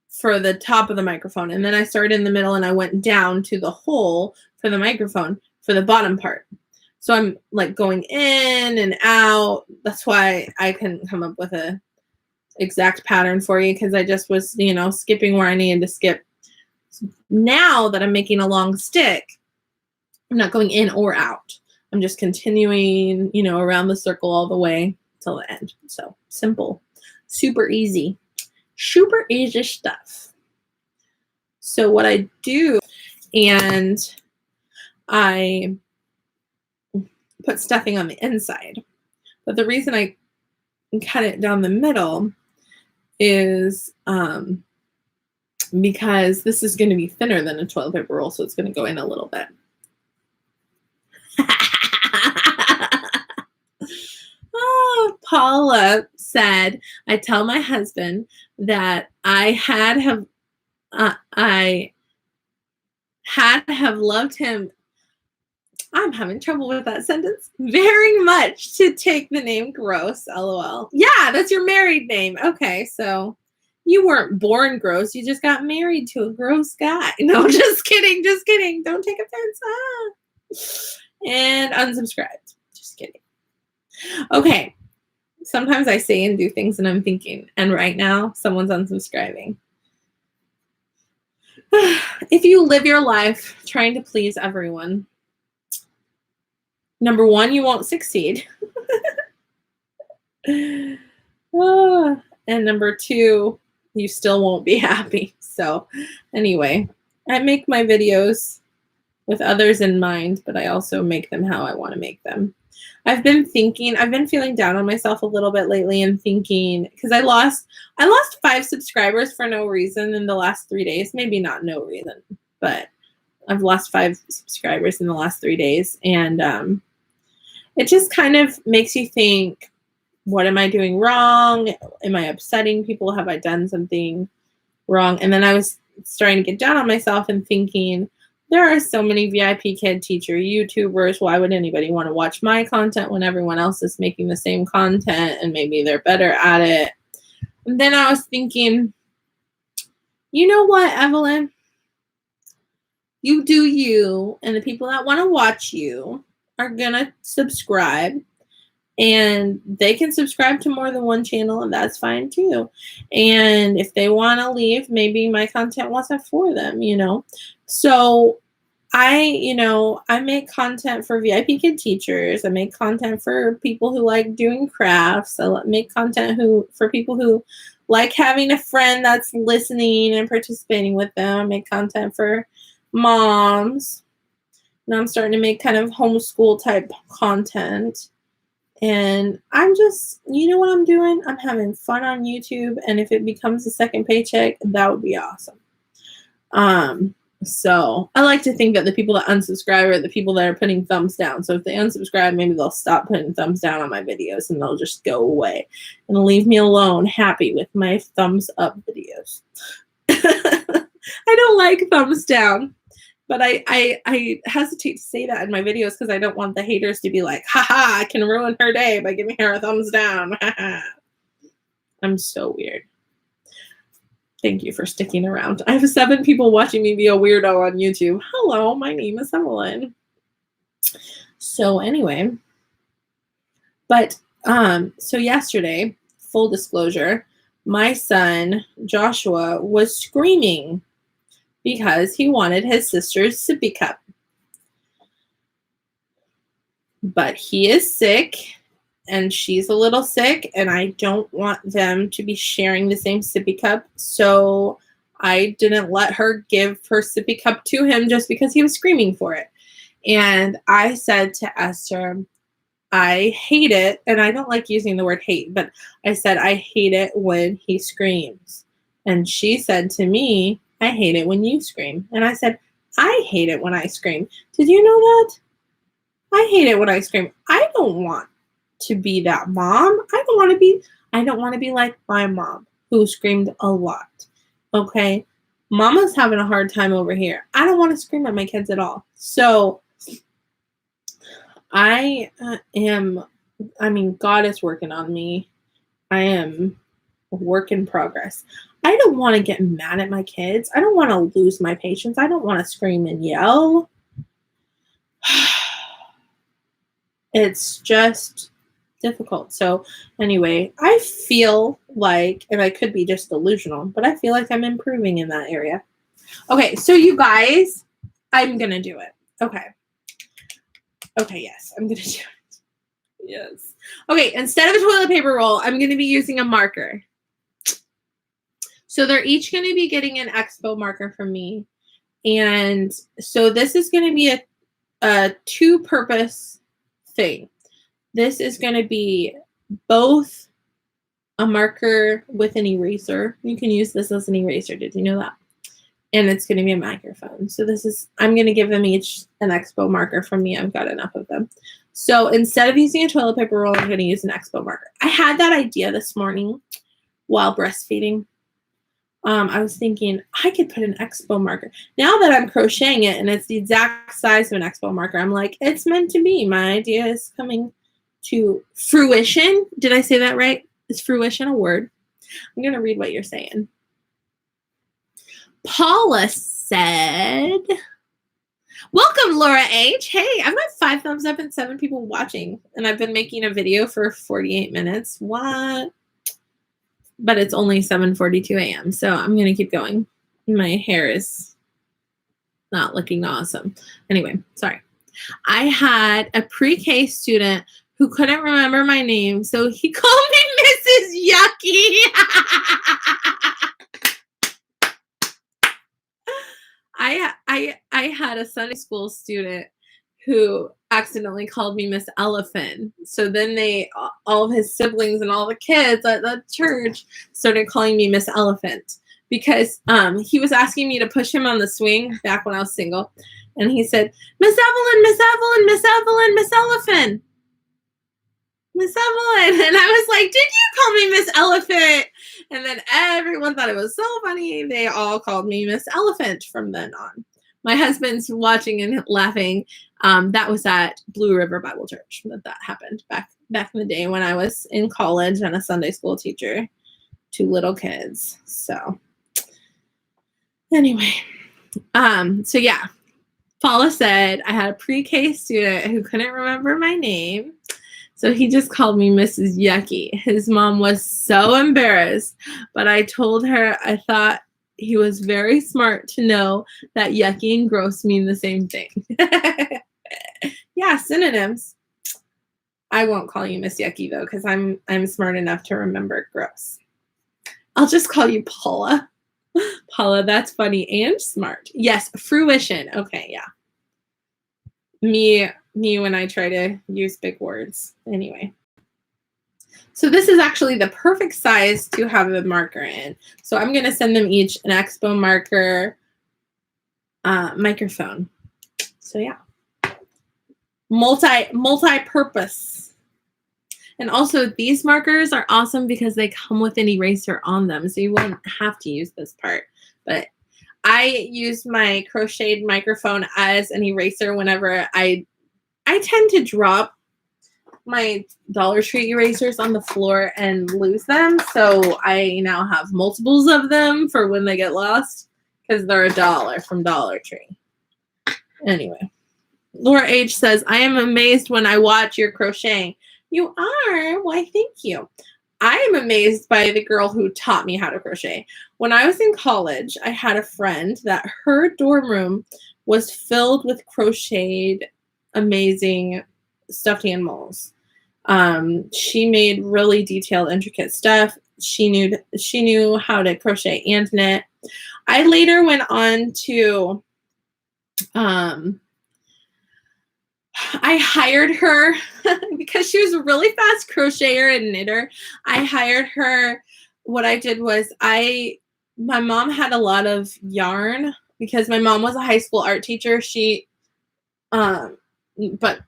for the top of the microphone. And then I started in the middle and I went down to the hole for the microphone for the bottom part. So I'm like going in and out. That's why I couldn't come up with a exact pattern for you because I just was, skipping where I needed to skip. Now that I'm making a long stick, I'm not going in or out. I'm just continuing, around the circle all the way till the end. So simple, super easy stuff. So what I do, and I put stuffing on the inside. But the reason I cut it down the middle is because this is going to be thinner than a toilet paper roll, so it's going to go in a little bit. Oh, Paula said, I tell my husband that I had have loved him. I'm having trouble with that sentence. Very much to take the name Gross, LOL. Yeah, that's your married name. Okay, so you weren't born gross. You just got married to a gross guy. No, just kidding. Don't take offense. And unsubscribed. Just kidding. Okay. Sometimes I say and do things and I'm thinking, and right now someone's unsubscribing. If you live your life trying to please everyone, number one, you won't succeed. And number two, you still won't be happy. So anyway, I make my videos with others in mind, but I also make them how I want to make them. I've been feeling down on myself a little bit lately and thinking, because I lost 5 subscribers for no reason in the last 3 days. Maybe not no reason, but I've lost 5 subscribers in the last 3 days. And it just kind of makes you think, what am I doing wrong? Am I upsetting people? Have I done something wrong? And then I was starting to get down on myself and thinking, there are so many VIPKID teacher YouTubers. Why would anybody want to watch my content when everyone else is making the same content and maybe they're better at it? And then I was thinking, you know what, Evelyn? You do you, and the people that want to watch you are going to subscribe. And they can subscribe to more than one channel, and that's fine too. And if they want to leave, maybe my content wasn't for them, So I make content for VIPKID teachers. I make content for people who like doing crafts. I make content for people who like having a friend that's listening and participating with them. I make content for moms. Now I'm starting to make kind of homeschool type content. And I'm just, you know what I'm doing? I'm having fun on YouTube. And if it becomes a second paycheck, that would be awesome. So I like to think that the people that unsubscribe are the people that are putting thumbs down. So if they unsubscribe, maybe they'll stop putting thumbs down on my videos and they'll just go away and leave me alone happy with my thumbs up videos. I don't like thumbs down, but I hesitate to say that in my videos because I don't want the haters to be like, haha, I can ruin her day by giving her a thumbs down. I'm so weird. Thank you for sticking around. I have 7 people watching me be a weirdo on YouTube. Hello, my name is Evelyn. So anyway, but so yesterday, full disclosure, my son Joshua was screaming because he wanted his sister's sippy cup. But he is sick and she's a little sick and I don't want them to be sharing the same sippy cup. So I didn't let her give her sippy cup to him just because he was screaming for it. And I said to Esther, I hate it. And I don't like using the word hate, but I said, I hate it when he screams. And she said to me, I hate it when you scream. And I said, I hate it when I scream. Did you know that? I hate it when I scream. I don't want to be that mom. I don't want to be like my mom who screamed a lot. Okay. Mama's having a hard time over here. I don't want to scream at my kids at all. So God is working on me. I am a work in progress. I don't want to get mad at my kids. I don't want to lose my patience. I don't want to scream and yell. It's just difficult. So anyway, I feel like, and I could be just delusional, but I feel like I'm improving in that area. Okay, so you guys, I'm going to do it. Okay, yes, I'm going to do it. Yes. Okay, instead of a toilet paper roll, I'm going to be using a marker. So they're each going to be getting an expo marker from me. And so this is going to be a two-purpose thing. This is going to be both a marker with an eraser. You can use this as an eraser. Did you know that? And it's going to be a microphone. So I'm going to give them each an expo marker from me. I've got enough of them. So instead of using a toilet paper roll, I'm going to use an expo marker. I had that idea this morning while breastfeeding. I was thinking I could put an expo marker. Now that I'm crocheting it and it's the exact size of an expo marker, I'm like, it's meant to be. My idea is coming to fruition. Did I say that right? Is fruition a word? I'm going to read what you're saying. Paula said, welcome, Laura H. Hey, I've got 5 thumbs up and 7 people watching, and I've been making a video for 48 minutes. What? But it's only 7:42 a.m., so I'm going to keep going. My hair is not looking awesome. Anyway, sorry. I had a pre-K student who couldn't remember my name, so he called me Mrs. Yucky. I had a Sunday school student who accidentally called me Miss Elephant. So then all of his siblings and all the kids at the church started calling me Miss Elephant because he was asking me to push him on the swing back when I was single. And he said, Miss Evelyn, Miss Evelyn, Miss Evelyn, Miss Elephant. Miss Evelyn. And I was like, did you call me Miss Elephant? And then everyone thought it was so funny. They all called me Miss Elephant from then on. My husband's watching and laughing. That was at Blue River Bible Church that happened back in the day when I was in college and a Sunday school teacher to little kids. So anyway, so yeah, Paula said I had a pre-K student who couldn't remember my name. So he just called me Mrs. Yucky. His mom was so embarrassed, but I told her I thought he was very smart to know that yucky and gross mean the same thing. Yeah, synonyms. I won't call you Miss Yucky though, because I'm smart enough to remember gross. I'll just call you Paula. Paula, that's funny and smart. Yes, fruition. Okay, yeah. Me when I try to use big words. Anyway. So this is actually the perfect size to have a marker in. So I'm going to send them each an Expo marker microphone. So yeah. Multi-purpose. And also these markers are awesome because they come with an eraser on them. So you won't have to use this part. But I use my crocheted microphone as an eraser whenever I tend to drop my Dollar Tree erasers on the floor and lose them. So I now have multiples of them for when they get lost because they're $1 from Dollar Tree. Anyway, Laura H says, I am amazed when I watch your crocheting. You are? Why, thank you. I am amazed by the girl who taught me how to crochet. When I was in college, I had a friend that her dorm room was filled with crocheted, amazing stuffed animals. She made really detailed, intricate stuff. She knew how to crochet and knit. I later went on to, I hired her because she was a really fast crocheter and knitter. I hired her. What I did was my mom had a lot of yarn because my mom was a high school art teacher. But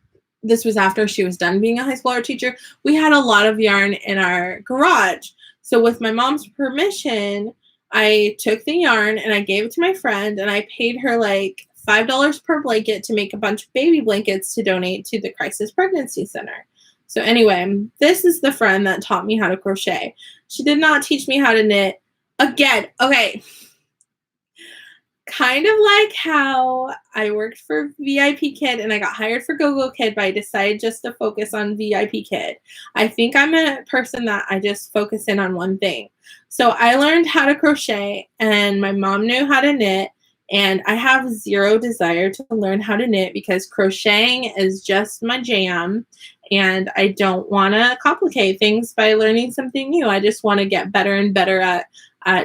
this was after she was done being a high school art teacher. We had a lot of yarn in our garage. So with my mom's permission, I took the yarn and I gave it to my friend and I paid her like $5 per blanket to make a bunch of baby blankets to donate to the Crisis Pregnancy Center. So anyway, this is the friend that taught me how to crochet. She did not teach me how to knit. Again, okay. Kind of like how I worked for VIPKID and I got hired for GoGoKid, but I decided just to focus on VIPKID. I think I'm a person that I just focus in on one thing. So I learned how to crochet and my mom knew how to knit, and I have zero desire to learn how to knit because crocheting is just my jam and I don't want to complicate things by learning something new. I just want to get better and better at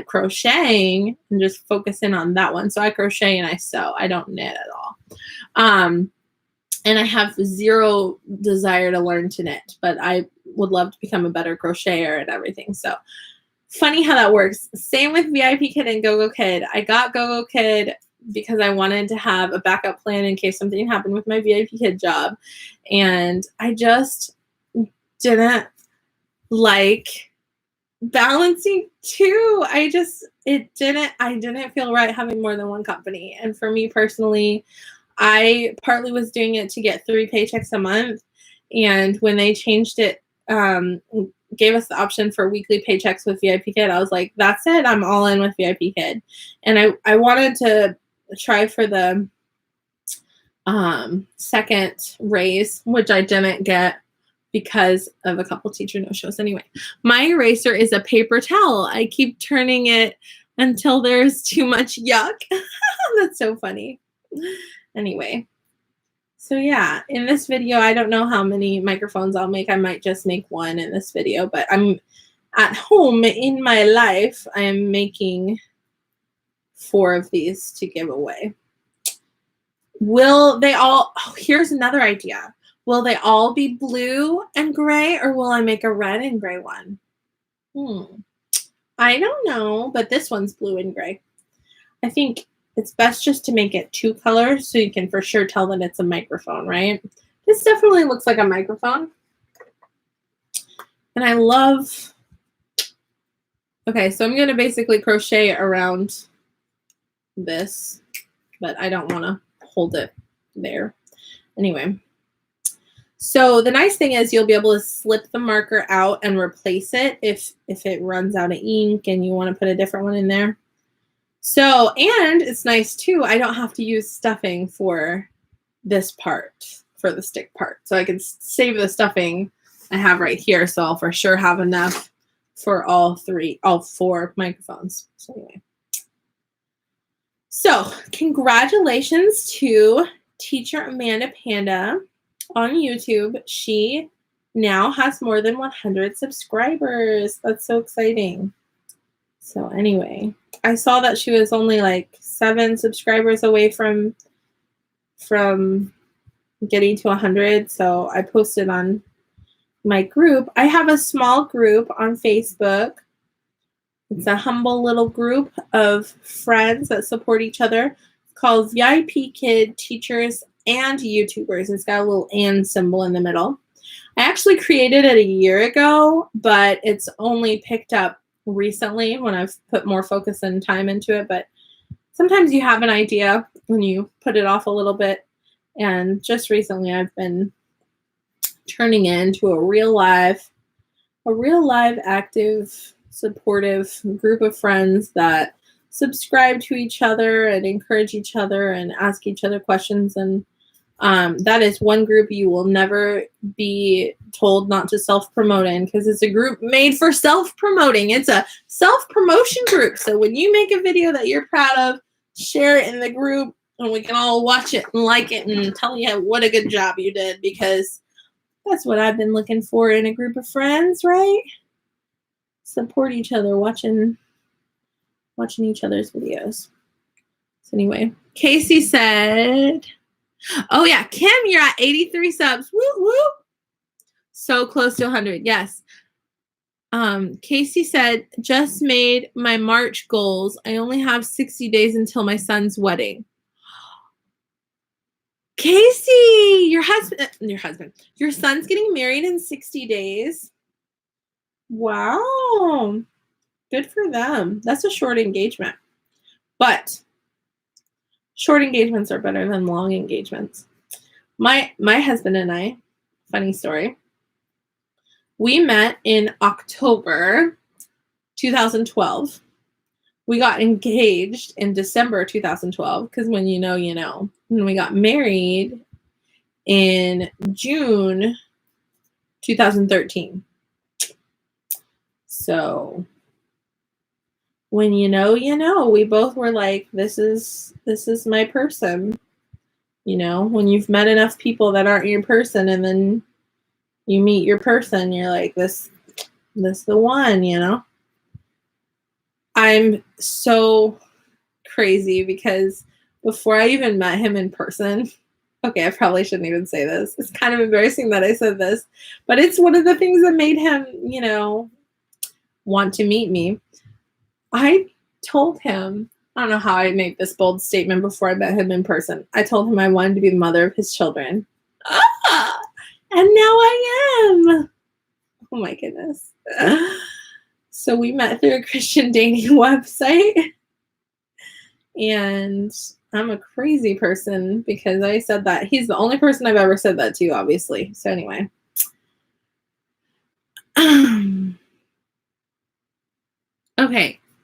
crocheting and just focus in on that one. So I crochet and I sew. I don't knit at all. And I have zero desire to learn to knit, but I would love to become a better crocheter and everything. So funny how that works. Same with VIPKID and GoGoKid. I got GoGoKid because I wanted to have a backup plan in case something happened with my VIPKID job. And I just didn't like balancing two. I didn't feel right having more than one company. And for me personally, I partly was doing it to get 3 paychecks a month. And when they changed it, gave us the option for weekly paychecks with VIPKID, I was like, that's it. I'm all in with VIPKID. And I wanted to try for the second raise, which I didn't get because of a couple teacher no-shows. Anyway, my eraser is a paper towel. I keep turning it until there's too much yuck. That's so funny. Anyway, so yeah, in this video, I don't know how many microphones I'll make. I might just make one in this video, but I'm at home in my life. I am making 4 of these to give away. Will they all, oh, here's another idea. Will they all be blue and gray, or will I make a red and gray one? I don't know, but this one's blue and gray. I think it's best just to make it 2 colors so you can for sure tell that it's a microphone, right? This definitely looks like a microphone. And I love, okay, so I'm going to basically crochet around this, but I don't want to hold it there. Anyway, so the nice thing is you'll be able to slip the marker out and replace it if it runs out of ink and you want to put a different one in there. So, and it's nice too, I don't have to use stuffing for this part, for the stick part. So I can save the stuffing I have right here, so I'll for sure have enough for all 4 microphones. So anyway. So, congratulations to teacher Amanda Panda on YouTube. She now has more than 100 subscribers. That's so exciting. So anyway, I saw that she was only like 7 subscribers away from getting to 100. So I posted on my group. I have a small group on Facebook. It's a humble little group of friends that support each other. It's called VIPKID Teachers and YouTubers. It's got a little and symbol in the middle. I actually created it a year ago, but it's only picked up recently when I've put more focus and time into it. But sometimes you have an idea when you put it off a little bit. And just recently I've been turning into a real live, active, supportive group of friends that subscribe to each other and encourage each other and ask each other questions. And that is one group you will never be told not to self-promote in, because it's a group made for self-promoting. It's a self-promotion group. So when you make a video that you're proud of, share it in the group and we can all watch it and like it and tell you what a good job you did, because that's what I've been looking for in a group of friends, right? Support each other, watching each other's videos. So anyway, Kasie said, oh yeah, Kim, you're at 83 subs. Woo woo. So close to 100. Yes. Kasie said, just made my March goals. I only have 60 days until my son's wedding. Kasie, your son's getting married in 60 days. Wow. Good for them. That's a short engagement. But short engagements are better than long engagements. My husband and I, funny story, we met in October 2012. We got engaged in December 2012, because when you know, you know. And we got married in June 2013. So when you know, you know. We both were like, this is my person. You know, when you've met enough people that aren't your person and then you meet your person, you're like, this the one, you know. I'm so crazy because before I even met him in person, okay, I probably shouldn't even say this. It's kind of embarrassing that I said this, but it's one of the things that made him, you know, want to meet me. I told him, I don't know how I made this bold statement before I met him in person. I told him I wanted to be the mother of his children. Ah, and now I am. Oh my goodness. So we met through a Christian dating website. And I'm a crazy person because I said that. He's the only person I've ever said that to, obviously. So anyway. Okay.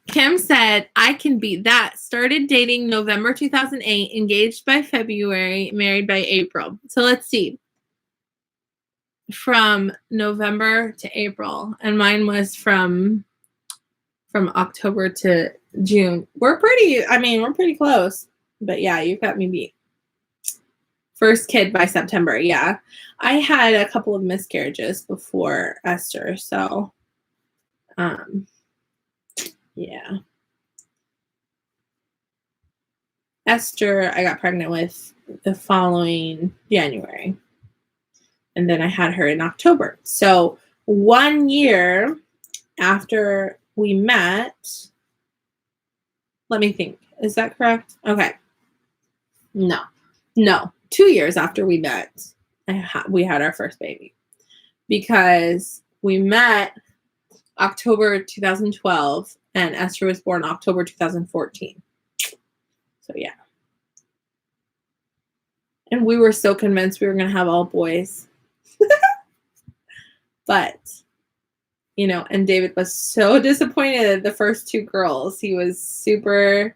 Kim said, I can beat that. Started dating November 2008, engaged by February, married by April. So let's see. From November to April. And mine was from October to June. We're pretty close. But yeah, you've got me beat. First kid by September, yeah. I had a couple of miscarriages before Esther, so yeah. Esther, I got pregnant with the following January. And then I had her in October. So 1 year after we met, let me think. Is that correct? Okay. No. 2 years after we met, we had our first baby. Because we met October 2012 and Esther was born October 2014. So yeah. And we were so convinced we were going to have all boys. But, you know, and David was so disappointed at the first 2 girls. He was super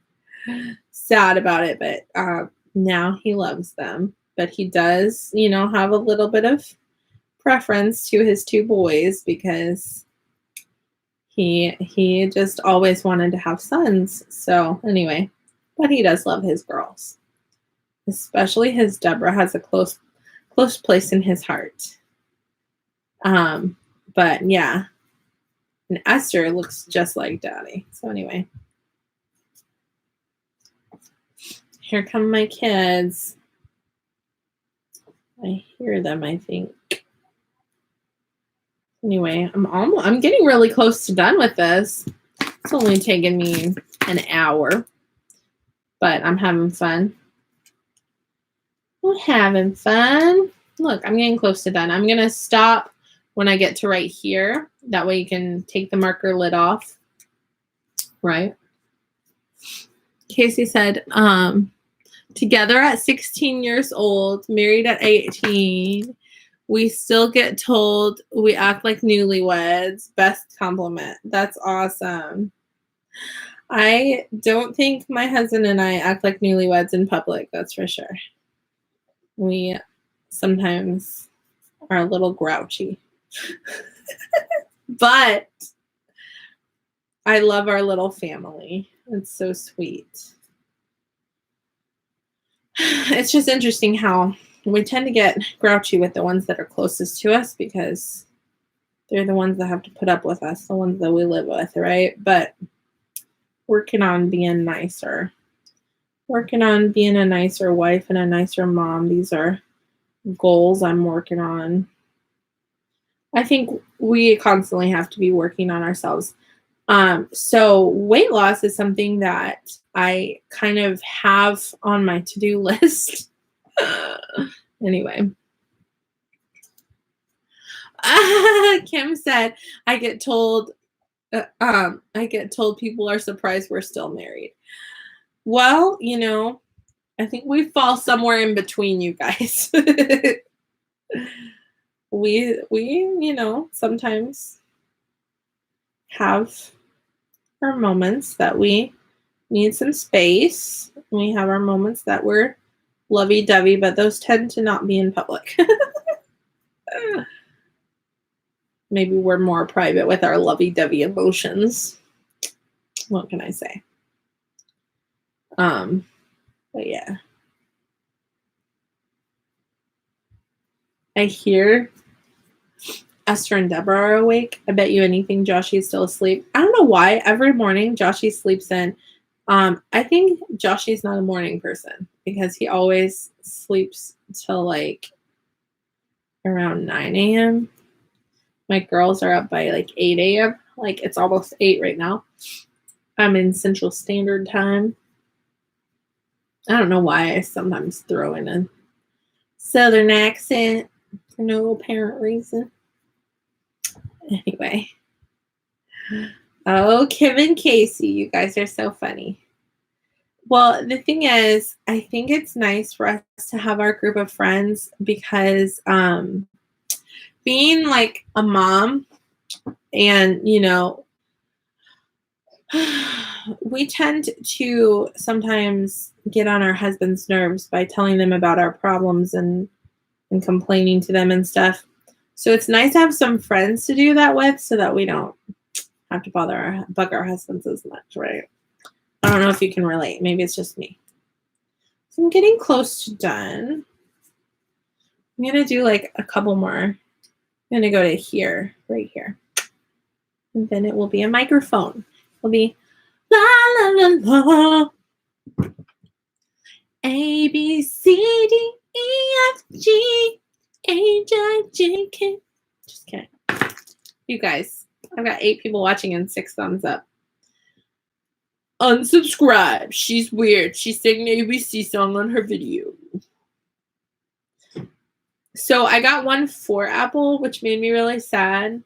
sad about it, but now he loves them. But he does, you know, have a little bit of preference to his 2 boys because he just always wanted to have sons. So anyway, but he does love his girls. Especially his Deborah has a close place in his heart. But yeah. And Esther looks just like Dani. So anyway. Here come my kids. I hear them, I think. Anyway, I'm getting really close to done with this. It's only taken me an hour, but I'm having fun. I'm having fun. Look, I'm getting close to done. I'm going to stop when I get to right here. That way you can take the marker lid off. Right? Kasie said, together at 16 years old, married at 18. We still get told we act like newlyweds. Best compliment. That's awesome. I don't think my husband and I act like newlyweds in public. That's for sure. We sometimes are a little grouchy. But I love our little family. It's so sweet. It's just interesting how we tend to get grouchy with the ones that are closest to us because they're the ones that have to put up with us, the ones that we live with, right? But working on being nicer. Working on being a nicer wife and a nicer mom. These are goals I'm working on. I think we constantly have to be working on ourselves. So weight loss is something that I kind of have on my to-do list. Anyway. Kim said, I get told people are surprised we're still married. Well, you know, I think we fall somewhere in between, you guys. we, you know, sometimes have our moments that we need some space. We have our moments that we're lovey-dovey, but those tend to not be in public. Maybe we're more private with our lovey-dovey emotions. What can I say? But yeah. I hear Esther and Deborah are awake. I bet you anything Joshie's still asleep. I don't know why. Every morning Joshie sleeps in. I think Joshie's not a morning person because he always sleeps till like around 9 a.m. My girls are up by like 8 a.m. Like it's almost 8 right now. I'm in Central Standard Time. I don't know why I sometimes throw in a Southern accent for no apparent reason. Anyway. Oh, Kim and Kasie, you guys are so funny. Well, the thing is, I think it's nice for us to have our group of friends because being like a mom and, you know, we tend to sometimes get on our husband's nerves by telling them about our problems and complaining to them and stuff. So it's nice to have some friends to do that with so that we don't have to bug our husbands as much, right? I don't know if you can relate. Maybe it's just me. So I'm getting close to done. I'm going to do like a couple more. I'm going to go to here, right here. And then it will be a microphone. It'll be la la la la. A, B, C, D, E, F, G, H, I, J, K. Just kidding. You guys, I've got 8 people watching and 6 thumbs up. Unsubscribe. She's weird. She sang an ABC song on her video. So I got 1 4 apple, which made me really sad.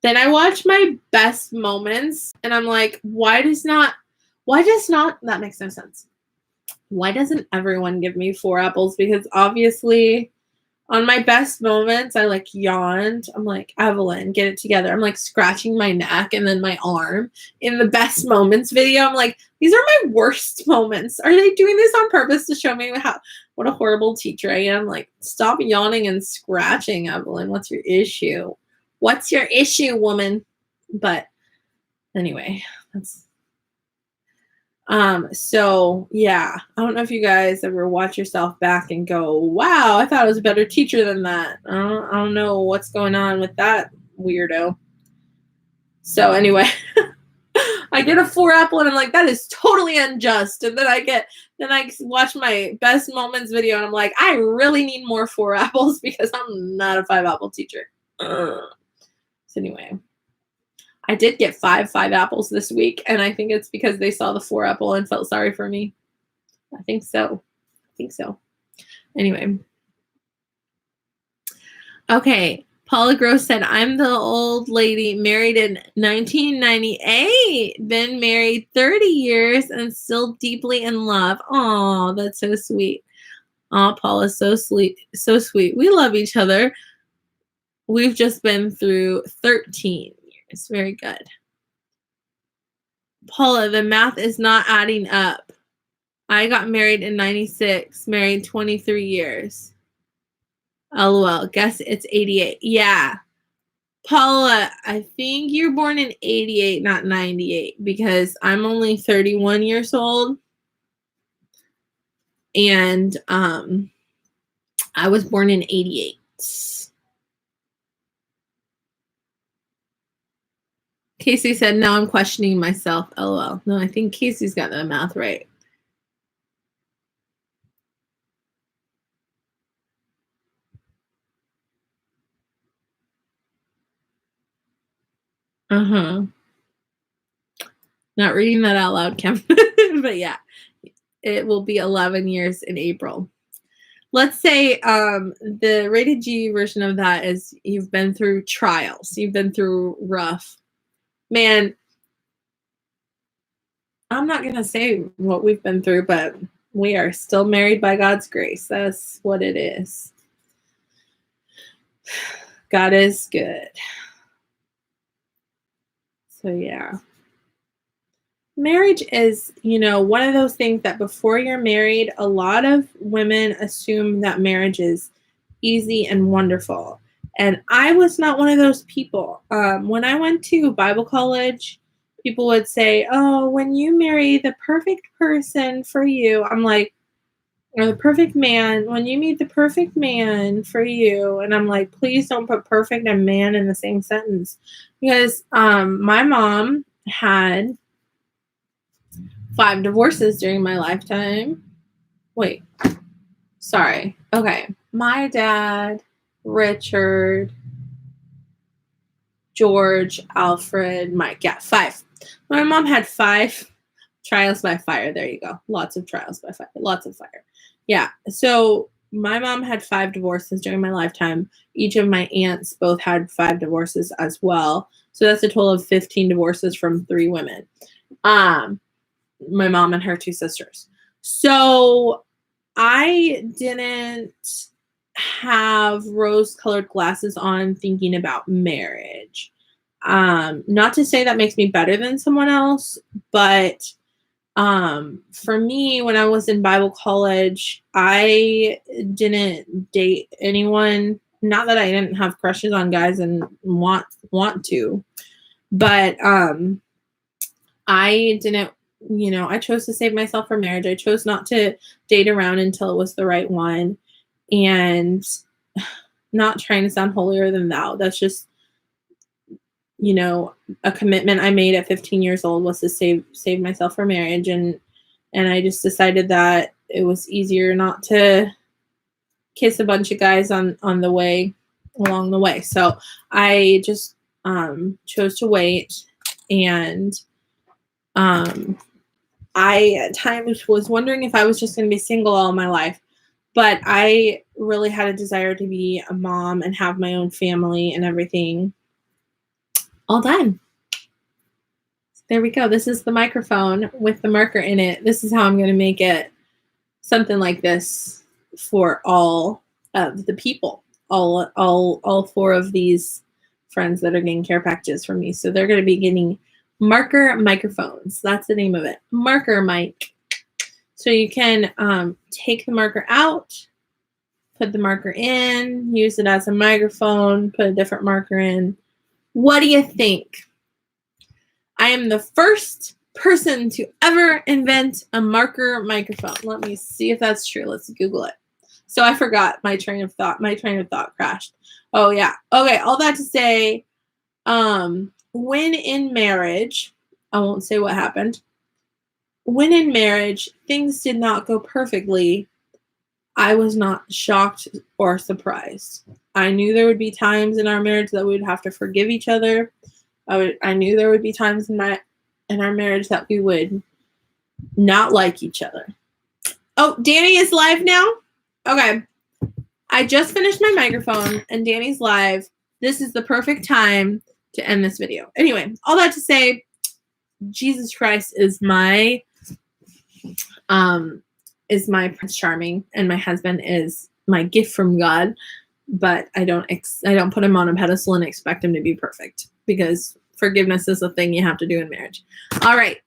Then I watched my best moments and I'm like, why does not, that makes no sense. Why doesn't everyone give me 4 apples? Because obviously on my best moments, I like yawned. I'm like, Evelyn, get it together. I'm like scratching my neck and then my arm in the best moments video. I'm like, these are my worst moments. Are they doing this on purpose to show me what a horrible teacher I am? Like, stop yawning and scratching, Evelyn. What's your issue? What's your issue, woman? But anyway, that's so yeah, I don't know if you guys ever watch yourself back and go, wow, I thought I was a better teacher than that. I don't know what's going on with that weirdo. So anyway, I get a 4 apple and I'm like, that is totally unjust. And then I watch my best moments video and I'm like, I really need more 4 apples because I'm not a 5 apple teacher. So anyway, I did get 5 apples this week, and I think it's because they saw the 4 apple and felt sorry for me. I think so. Anyway. Okay. Paula Gross said, I'm the old lady married in 1998, been married 30 years and still deeply in love. Oh, that's so sweet. Oh, Paula, so sweet. So sweet. We love each other. We've just been through 13 years. Very good. Paula, the math is not adding up. I got married in 96, married 23 years. LOL, guess it's 88. Yeah. Paula, I think you're born in 88, not 98, because I'm only 31 years old. And I was born in 88. Kasie said, now I'm questioning myself. LOL. No, I think Casey's got the math right. Not reading that out loud, Kim. But yeah, it will be 11 years in April. Let's say the rated G version of that is you've been through trials. You've been through rough. Man, I'm not going to say what we've been through, but we are still married by God's grace. That's what it is. God is good. So yeah. Marriage is, one of those things that before you're married, a lot of women assume that marriage is easy and wonderful. And I was not one of those people. When I went to Bible college, people would say, oh, when you marry the perfect person for you, I'm like, or the perfect man, when you meet the perfect man for you. And I'm like, please don't put perfect and man in the same sentence. Because my mom had 5 divorces during my lifetime. Wait. Sorry. Okay. My dad, Richard, George, Alfred, Mike. Yeah, 5. My mom had 5 trials by fire. There you go. Lots of trials by fire. Lots of fire. Yeah. So my mom had 5 divorces during my lifetime. Each of my aunts both had 5 divorces as well. So that's a total of 15 divorces from 3 women. My mom and her 2 sisters. So I didn't have rose-colored glasses on thinking about marriage. Not to say that makes me better than someone else, but for me, when I was in Bible college, I didn't date anyone. Not that I didn't have crushes on guys and want to, but I didn't. I chose to save myself for marriage. I chose not to date around until it was the right one, and not trying to sound holier than thou. That's just, a commitment I made at 15 years old was to save myself for marriage, and I just decided that it was easier not to kiss a bunch of guys along the way. So I just chose to wait, and I at times was wondering if I was just going to be single all my life, but I really had a desire to be a mom and have my own family and everything all done. There we go. This is the microphone with the marker in it. This is how I'm going to make it something like this for all of the people, all 4 of these friends that are getting care packages from me. So they're going to be getting marker microphones. That's the name of it. Marker mic. So you can take the marker out, put the marker in, use it as a microphone, put a different marker in. What do you think? I am the first person to ever invent a marker microphone. Let me see if that's true. Let's Google it. So I forgot my train of thought. My train of thought crashed. Oh yeah. Okay. All that to say, when in marriage, I won't say what happened. When in marriage, things did not go perfectly. I was not shocked or surprised. I knew there would be times in our marriage that we would have to forgive each other. I knew there would be times in our marriage that we would not like each other. Oh, Dani is live now? Okay. I just finished my microphone and Dani's live. This is the perfect time to end this video. Anyway, all that to say, Jesus Christ is my Prince Charming, and my husband is my gift from God. But I don't put him on a pedestal and expect him to be perfect, because forgiveness is a thing you have to do in marriage. All right.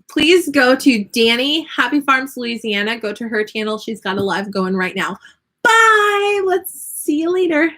Please go to Dani, Happy Farms, Louisiana. Go to her channel. She's got a live going right now. Bye. Let's see you later.